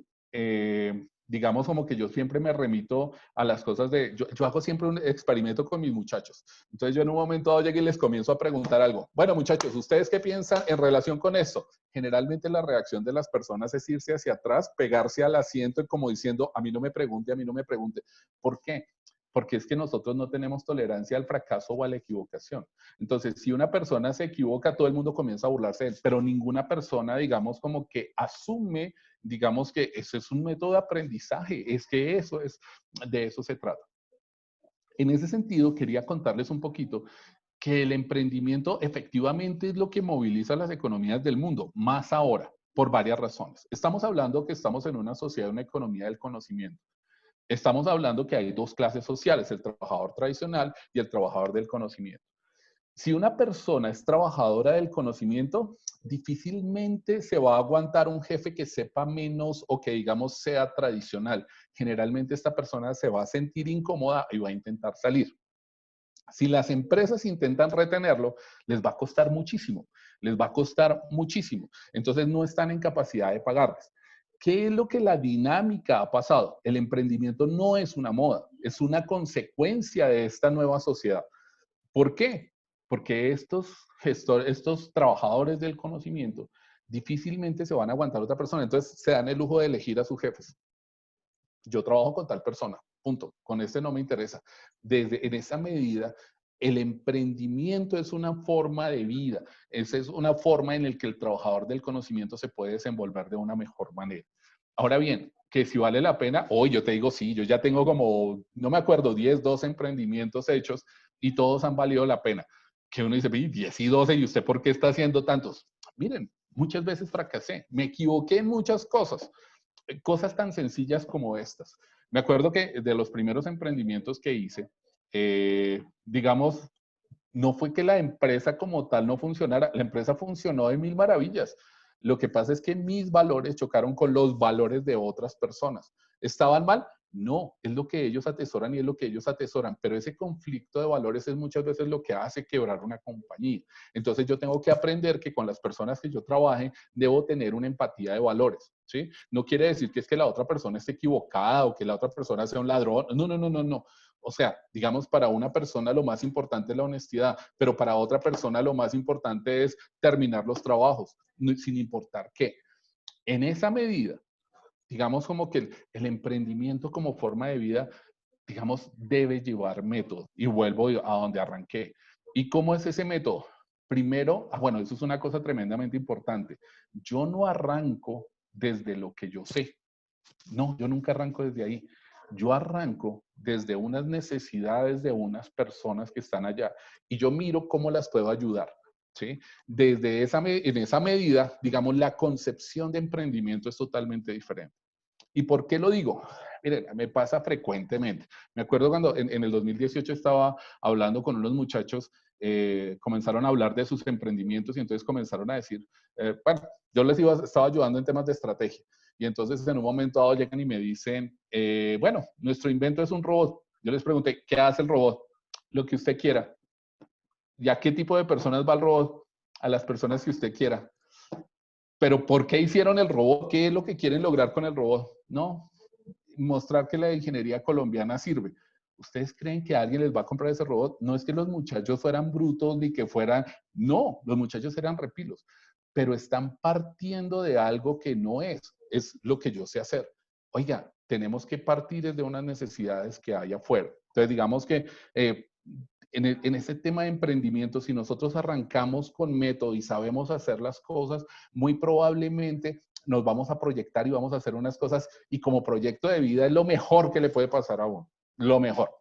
digamos como que yo siempre me remito a las cosas yo hago siempre un experimento con mis muchachos. Entonces yo en un momento dado llegué y les comienzo a preguntar algo. Bueno, muchachos, ¿ustedes qué piensan en relación con esto? Generalmente la reacción de las personas es irse hacia atrás, pegarse al asiento y como diciendo, a mí no me pregunte, a mí no me pregunte. ¿Por qué? porque es que nosotros no tenemos tolerancia al fracaso o a la equivocación. Entonces, si una persona se equivoca, todo el mundo comienza a burlarse de él, pero ninguna persona, digamos, como que asume, digamos, que eso es un método de aprendizaje, es que eso es, de eso se trata. En ese sentido, quería contarles un poquito que el emprendimiento efectivamente es lo que moviliza las economías del mundo, más ahora, por varias razones. Estamos hablando que estamos en una sociedad, una economía del conocimiento. Estamos hablando que hay dos clases sociales, el trabajador tradicional y el trabajador del conocimiento. Si una persona es trabajadora del conocimiento, difícilmente se va a aguantar un jefe que sepa menos o que, digamos, sea tradicional. Generalmente esta persona se va a sentir incómoda y va a intentar salir. Si las empresas intentan retenerlo, les va a costar muchísimo, les va a costar muchísimo. Entonces no están en capacidad de pagarles. ¿Qué es lo que la dinámica ha pasado? El emprendimiento no es una moda, es una consecuencia de esta nueva sociedad. ¿Por qué? Porque estos gestores, estos trabajadores del conocimiento difícilmente se van a aguantar a otra persona. Entonces se dan el lujo de elegir a sus jefes. Yo trabajo con tal persona, punto. Con este no me interesa. En esa medida, el emprendimiento es una forma de vida. Esa es una forma en la que el trabajador del conocimiento se puede desenvolver de una mejor manera. Ahora bien, que si vale la pena, hoy yo te digo sí, yo ya tengo como, no me acuerdo, 10, 12 emprendimientos hechos y todos han valido la pena. Que uno dice, 10 y 12, ¿y usted por qué está haciendo tantos? Miren, muchas veces fracasé, me equivoqué en muchas cosas, cosas tan sencillas como estas. Me acuerdo que de los primeros emprendimientos que hice, digamos, no fue que la empresa como tal no funcionara, la empresa funcionó de mil maravillas. Lo que pasa es que mis valores chocaron con los valores de otras personas. ¿Estaban mal? No, es lo que ellos atesoran y es lo que ellos atesoran, pero ese conflicto de valores es muchas veces lo que hace quebrar una compañía. Entonces yo tengo que aprender que con las personas que yo trabaje debo tener una empatía de valores, ¿sí? No quiere decir que es que la otra persona esté equivocada o que la otra persona sea un ladrón. No, no, no, no, no. O sea, digamos, para una persona lo más importante es la honestidad, pero para otra persona lo más importante es terminar los trabajos, sin importar qué. En esa medida, digamos como que el emprendimiento como forma de vida, digamos, debe llevar método. Y vuelvo a donde arranqué. ¿Y cómo es ese método? Primero, bueno, eso es una cosa tremendamente importante. Yo no arranco desde lo que yo sé. No, yo nunca arranco desde ahí. Yo arranco desde unas necesidades de unas personas que están allá y yo miro cómo las puedo ayudar. ¿Sí? Desde en esa medida, digamos, la concepción de emprendimiento es totalmente diferente. ¿Y por qué lo digo? Miren, me pasa frecuentemente. Me acuerdo cuando en el 2018 estaba hablando con unos muchachos, comenzaron a hablar de sus emprendimientos y entonces comenzaron a decir, bueno, yo estaba ayudando en temas de estrategia. Y entonces en un momento dado llegan y me dicen, bueno, nuestro invento es un robot. Yo les pregunté, ¿qué hace el robot? Lo que usted quiera. ¿Y a qué tipo de personas va el robot? A las personas que usted quiera. Pero ¿por qué hicieron el robot? ¿Qué es lo que quieren lograr con el robot? No, mostrar que la ingeniería colombiana sirve. ¿Ustedes creen que alguien les va a comprar ese robot? No es que los muchachos fueran brutos ni que fueran, no, los muchachos eran repilos, pero están partiendo de algo que no es lo que yo sé hacer. Oiga, tenemos que partir desde unas necesidades que hay afuera. Entonces, digamos que en ese tema de emprendimiento, si nosotros arrancamos con método y sabemos hacer las cosas, muy probablemente nos vamos a proyectar y vamos a hacer unas cosas y como proyecto de vida es lo mejor que le puede pasar a uno, lo mejor.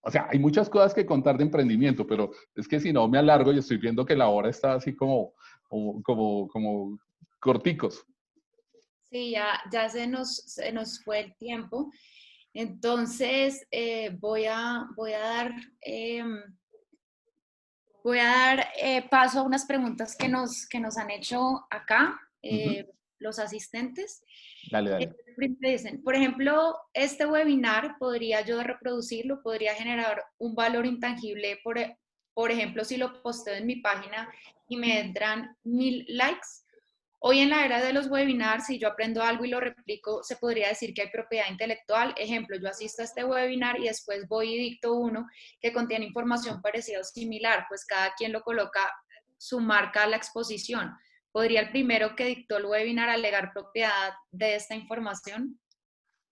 O sea, hay muchas cosas que contar de emprendimiento, pero es que si no me alargo y estoy viendo que la hora está así como corticos. Sí, ya se nos fue el tiempo. Entonces, voy a dar, paso a unas preguntas que nos han hecho acá Uh -huh. los asistentes. Dale, dale. Dicen, por ejemplo, este webinar podría yo reproducirlo, podría generar un valor intangible, por ejemplo, si lo posteo en mi página y me entran 1000 likes. Hoy en la era de los webinars, si yo aprendo algo y lo replico, se podría decir que hay propiedad intelectual. Ejemplo, yo asisto a este webinar y después voy y dicto uno que contiene información parecida o similar, pues cada quien lo coloca su marca a la exposición. ¿Podría el primero que dictó el webinar alegar propiedad de esta información?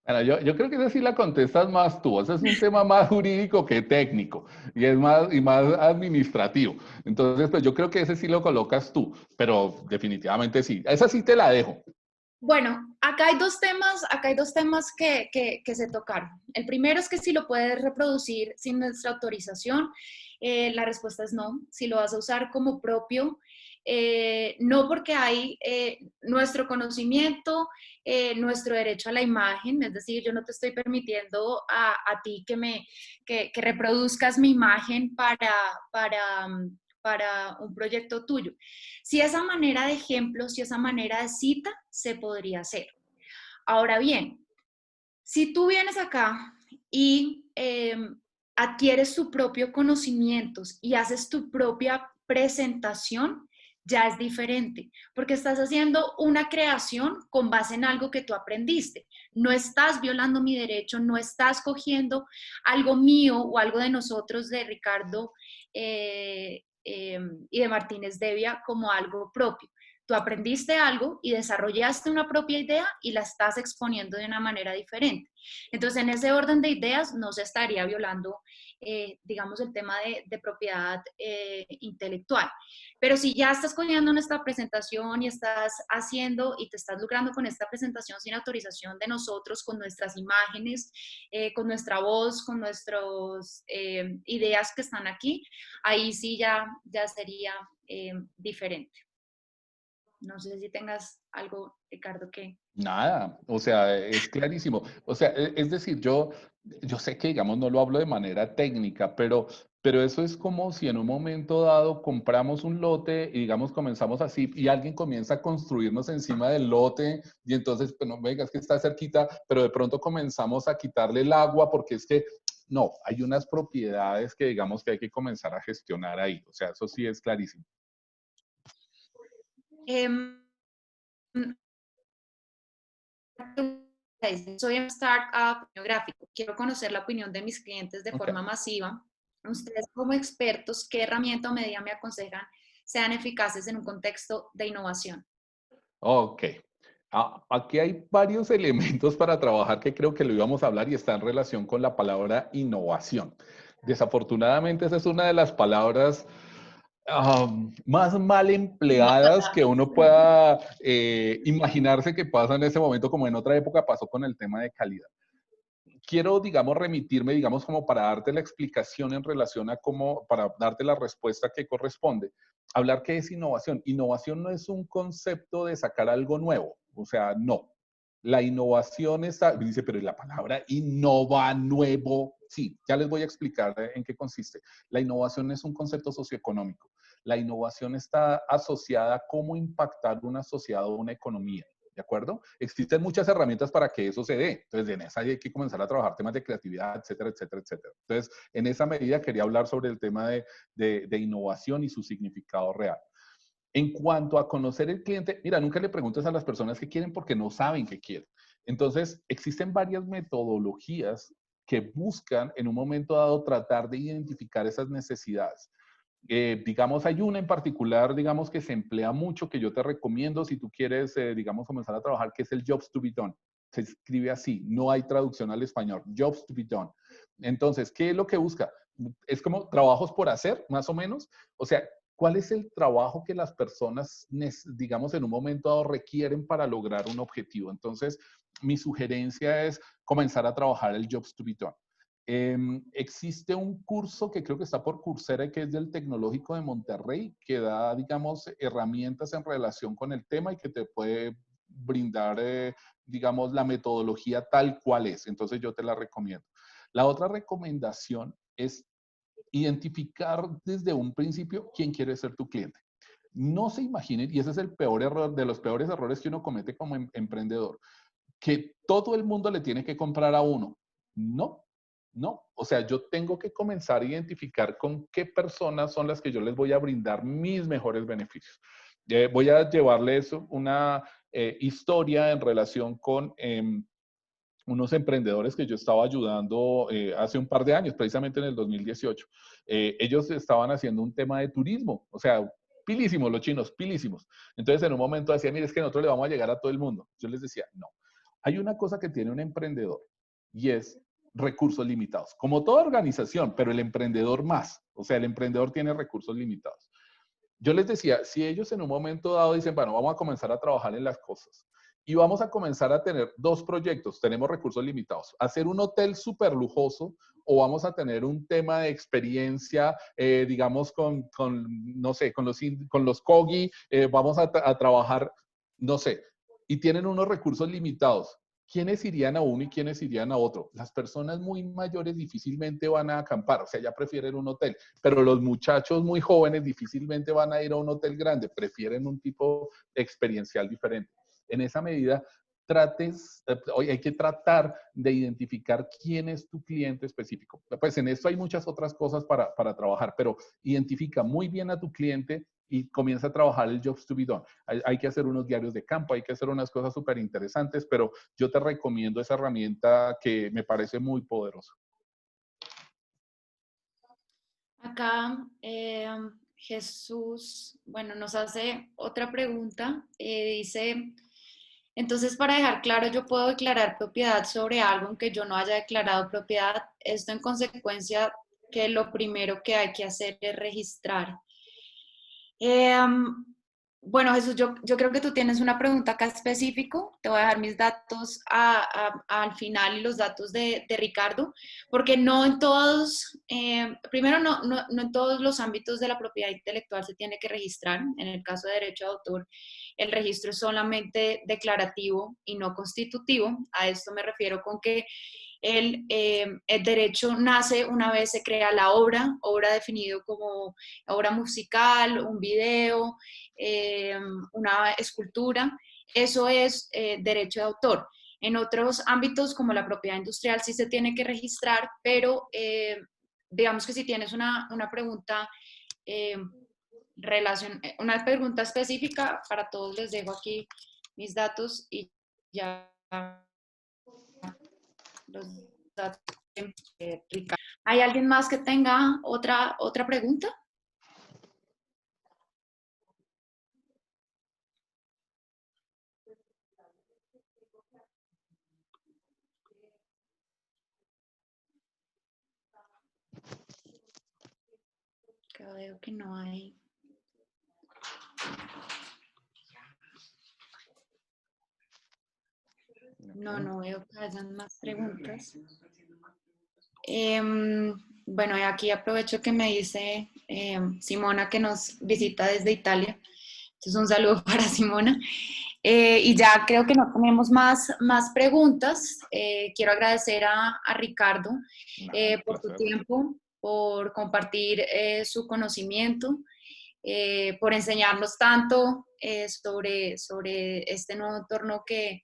Bueno, yo creo que esa sí la contestas más tú. Ese es un tema más jurídico que técnico y es más administrativo. Entonces, pues yo creo que ese sí lo colocas tú, pero definitivamente sí. Esa sí te la dejo. Bueno, acá hay dos temas que se tocaron. El primero es que si lo puedes reproducir sin nuestra autorización, la respuesta es no. Si lo vas a usar como propio, no, porque hay nuestro conocimiento, nuestro derecho a la imagen, es decir, yo no te estoy permitiendo a ti que reproduzcas mi imagen para un proyecto tuyo. Si esa manera de ejemplo, si esa manera de cita, se podría hacer. Ahora bien, si tú vienes acá y adquieres tu propio conocimientos y haces tu propia presentación, ya es diferente, porque estás haciendo una creación con base en algo que tú aprendiste. No estás violando mi derecho, no estás cogiendo algo mío o algo de nosotros, de Ricardo y de Martínez Devia, como algo propio. Tú aprendiste algo y desarrollaste una propia idea y la estás exponiendo de una manera diferente. Entonces, en ese orden de ideas no se estaría violando, digamos, el tema de propiedad intelectual. Pero si ya estás cogiendo nuestra presentación y estás haciendo y te estás lucrando con esta presentación sin autorización de nosotros, con nuestras imágenes, con nuestra voz, con nuestras ideas que están aquí, ahí sí ya sería diferente. No sé si tengas algo, Ricardo, que... Nada, o sea, es clarísimo. O sea, es decir, yo sé que, digamos, no lo hablo de manera técnica, pero eso es como si en un momento dado compramos un lote y, digamos, comenzamos así y alguien comienza a construirnos encima del lote y entonces, pues no, venga, es que está cerquita, pero de pronto comenzamos a quitarle el agua porque es que, no, hay unas propiedades que, digamos, que hay que comenzar a gestionar ahí. O sea, eso sí es clarísimo. Em, soy un startup gráfico. Quiero conocer la opinión de mis clientes de Ok. forma masiva. Ustedes como expertos, ¿qué herramienta o medida me aconsejan sean eficaces en un contexto de innovación? Ok. Aquí hay varios elementos para trabajar que creo que lo íbamos a hablar y está en relación con la palabra innovación. Desafortunadamente, esa es una de las palabras más mal empleadas que uno pueda imaginarse que pasa en ese momento, como en otra época pasó con el tema de calidad. Quiero, digamos, remitirme, digamos, como para darte la explicación en relación a cómo, para darte la respuesta que corresponde. Hablar qué es innovación. Innovación no es un concepto de sacar algo nuevo, o sea, no. La innovación está, dice, pero la palabra innova, nuevo, sí, ya les voy a explicar en qué consiste. La innovación es un concepto socioeconómico. La innovación está asociada a cómo impactar una sociedad o una economía. ¿De acuerdo? Existen muchas herramientas para que eso se dé. Entonces, en esa hay que comenzar a trabajar temas de creatividad, etcétera, etcétera, etcétera. Entonces, en esa medida quería hablar sobre el tema de innovación y su significado real. En cuanto a conocer el cliente, mira, nunca le preguntes a las personas qué quieren porque no saben qué quieren. Entonces, existen varias metodologías que buscan en un momento dado tratar de identificar esas necesidades. Digamos, hay una en particular, digamos, que se emplea mucho, que yo te recomiendo si tú quieres, digamos, comenzar a trabajar, que es el Jobs to be done. Se escribe así, no hay traducción al español, Jobs to be done. Entonces, ¿qué es lo que busca? Es como trabajos por hacer, más o menos. O sea, ¿cuál es el trabajo que las personas, digamos, en un momento dado requieren para lograr un objetivo? Entonces, mi sugerencia es comenzar a trabajar el Jobs to be done. Existe un curso que creo que está por Coursera, que es del Tecnológico de Monterrey, que da, digamos, herramientas en relación con el tema y que te puede brindar, digamos, la metodología tal cual es. Entonces yo te la recomiendo. La otra recomendación es identificar desde un principio quién quiere ser tu cliente. No se imaginen, y ese es el peor error, de los peores errores que uno comete como emprendedor, que todo el mundo le tiene que comprar a uno. No, no. O sea, yo tengo que comenzar a identificar con qué personas son las que yo les voy a brindar mis mejores beneficios. Voy a llevarles una historia en relación con unos emprendedores que yo estaba ayudando hace un par de años, precisamente en el 2018. Ellos estaban haciendo un tema de turismo, o sea, pilísimos los chinos, pilísimos. Entonces, en un momento decía, mire, es que nosotros le vamos a llegar a todo el mundo. Yo les decía, no. Hay una cosa que tiene un emprendedor y es recursos limitados. Como toda organización, pero el emprendedor más. O sea, el emprendedor tiene recursos limitados. Yo les decía, si ellos en un momento dado dicen, bueno, vamos a comenzar a trabajar en las cosas y vamos a comenzar a tener dos proyectos, tenemos recursos limitados, hacer un hotel súper lujoso o vamos a tener un tema de experiencia, digamos, no sé, con los Kogi, vamos a trabajar, no sé, y tienen unos recursos limitados. ¿Quiénes irían a uno y quiénes irían a otro? Las personas muy mayores difícilmente van a acampar, o sea, ya prefieren un hotel, pero los muchachos muy jóvenes difícilmente van a ir a un hotel grande, prefieren un tipo experiencial diferente. En esa medida, hay que tratar de identificar quién es tu cliente específico. Pues en esto hay muchas otras cosas para trabajar, pero identifica muy bien a tu cliente y comienza a trabajar el jobs to be done. Hay que hacer unos diarios de campo, hay que hacer unas cosas súper interesantes, pero yo te recomiendo esa herramienta que me parece muy poderosa. Acá Jesús, bueno, nos hace otra pregunta. Dice, entonces para dejar claro, yo puedo declarar propiedad sobre algo aunque yo no haya declarado propiedad. Esto en consecuencia que lo primero que hay que hacer es registrar. Bueno, Jesús, yo creo que tú tienes una pregunta acá específico. Te voy a dejar mis datos al final y los datos de Ricardo, porque no en todos, primero, no en todos los ámbitos de la propiedad intelectual se tiene que registrar. En el caso de derecho de autor, el registro es solamente declarativo y no constitutivo. A esto me refiero con que el derecho nace una vez se crea la obra definido como obra musical, un video, una escultura. Eso es derecho de autor. En otros ámbitos, como la propiedad industrial, sí se tiene que registrar, pero digamos que si tienes una pregunta, una pregunta específica, para todos les dejo aquí mis datos y ya los datos. ¿Hay alguien más que tenga otra pregunta? Creo que no hay. No veo que hayan más preguntas. Bueno, y aquí aprovecho que me dice Simona que nos visita desde Italia. Entonces, un saludo para Simona. Y ya creo que no tenemos más preguntas. Quiero agradecer a Ricardo por tu tiempo, por compartir su conocimiento, por enseñarnos tanto sobre este nuevo entorno que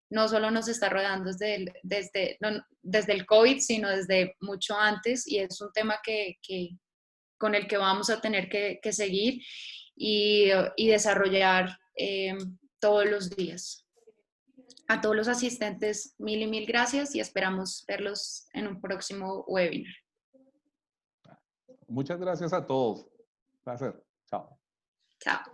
no solo nos está rodeando desde el COVID, sino desde mucho antes, y es un tema con el que vamos a tener que seguir y desarrollar todos los días. A todos los asistentes, mil y mil gracias y esperamos verlos en un próximo webinar. Muchas gracias a todos. Placer. Chao. Chao.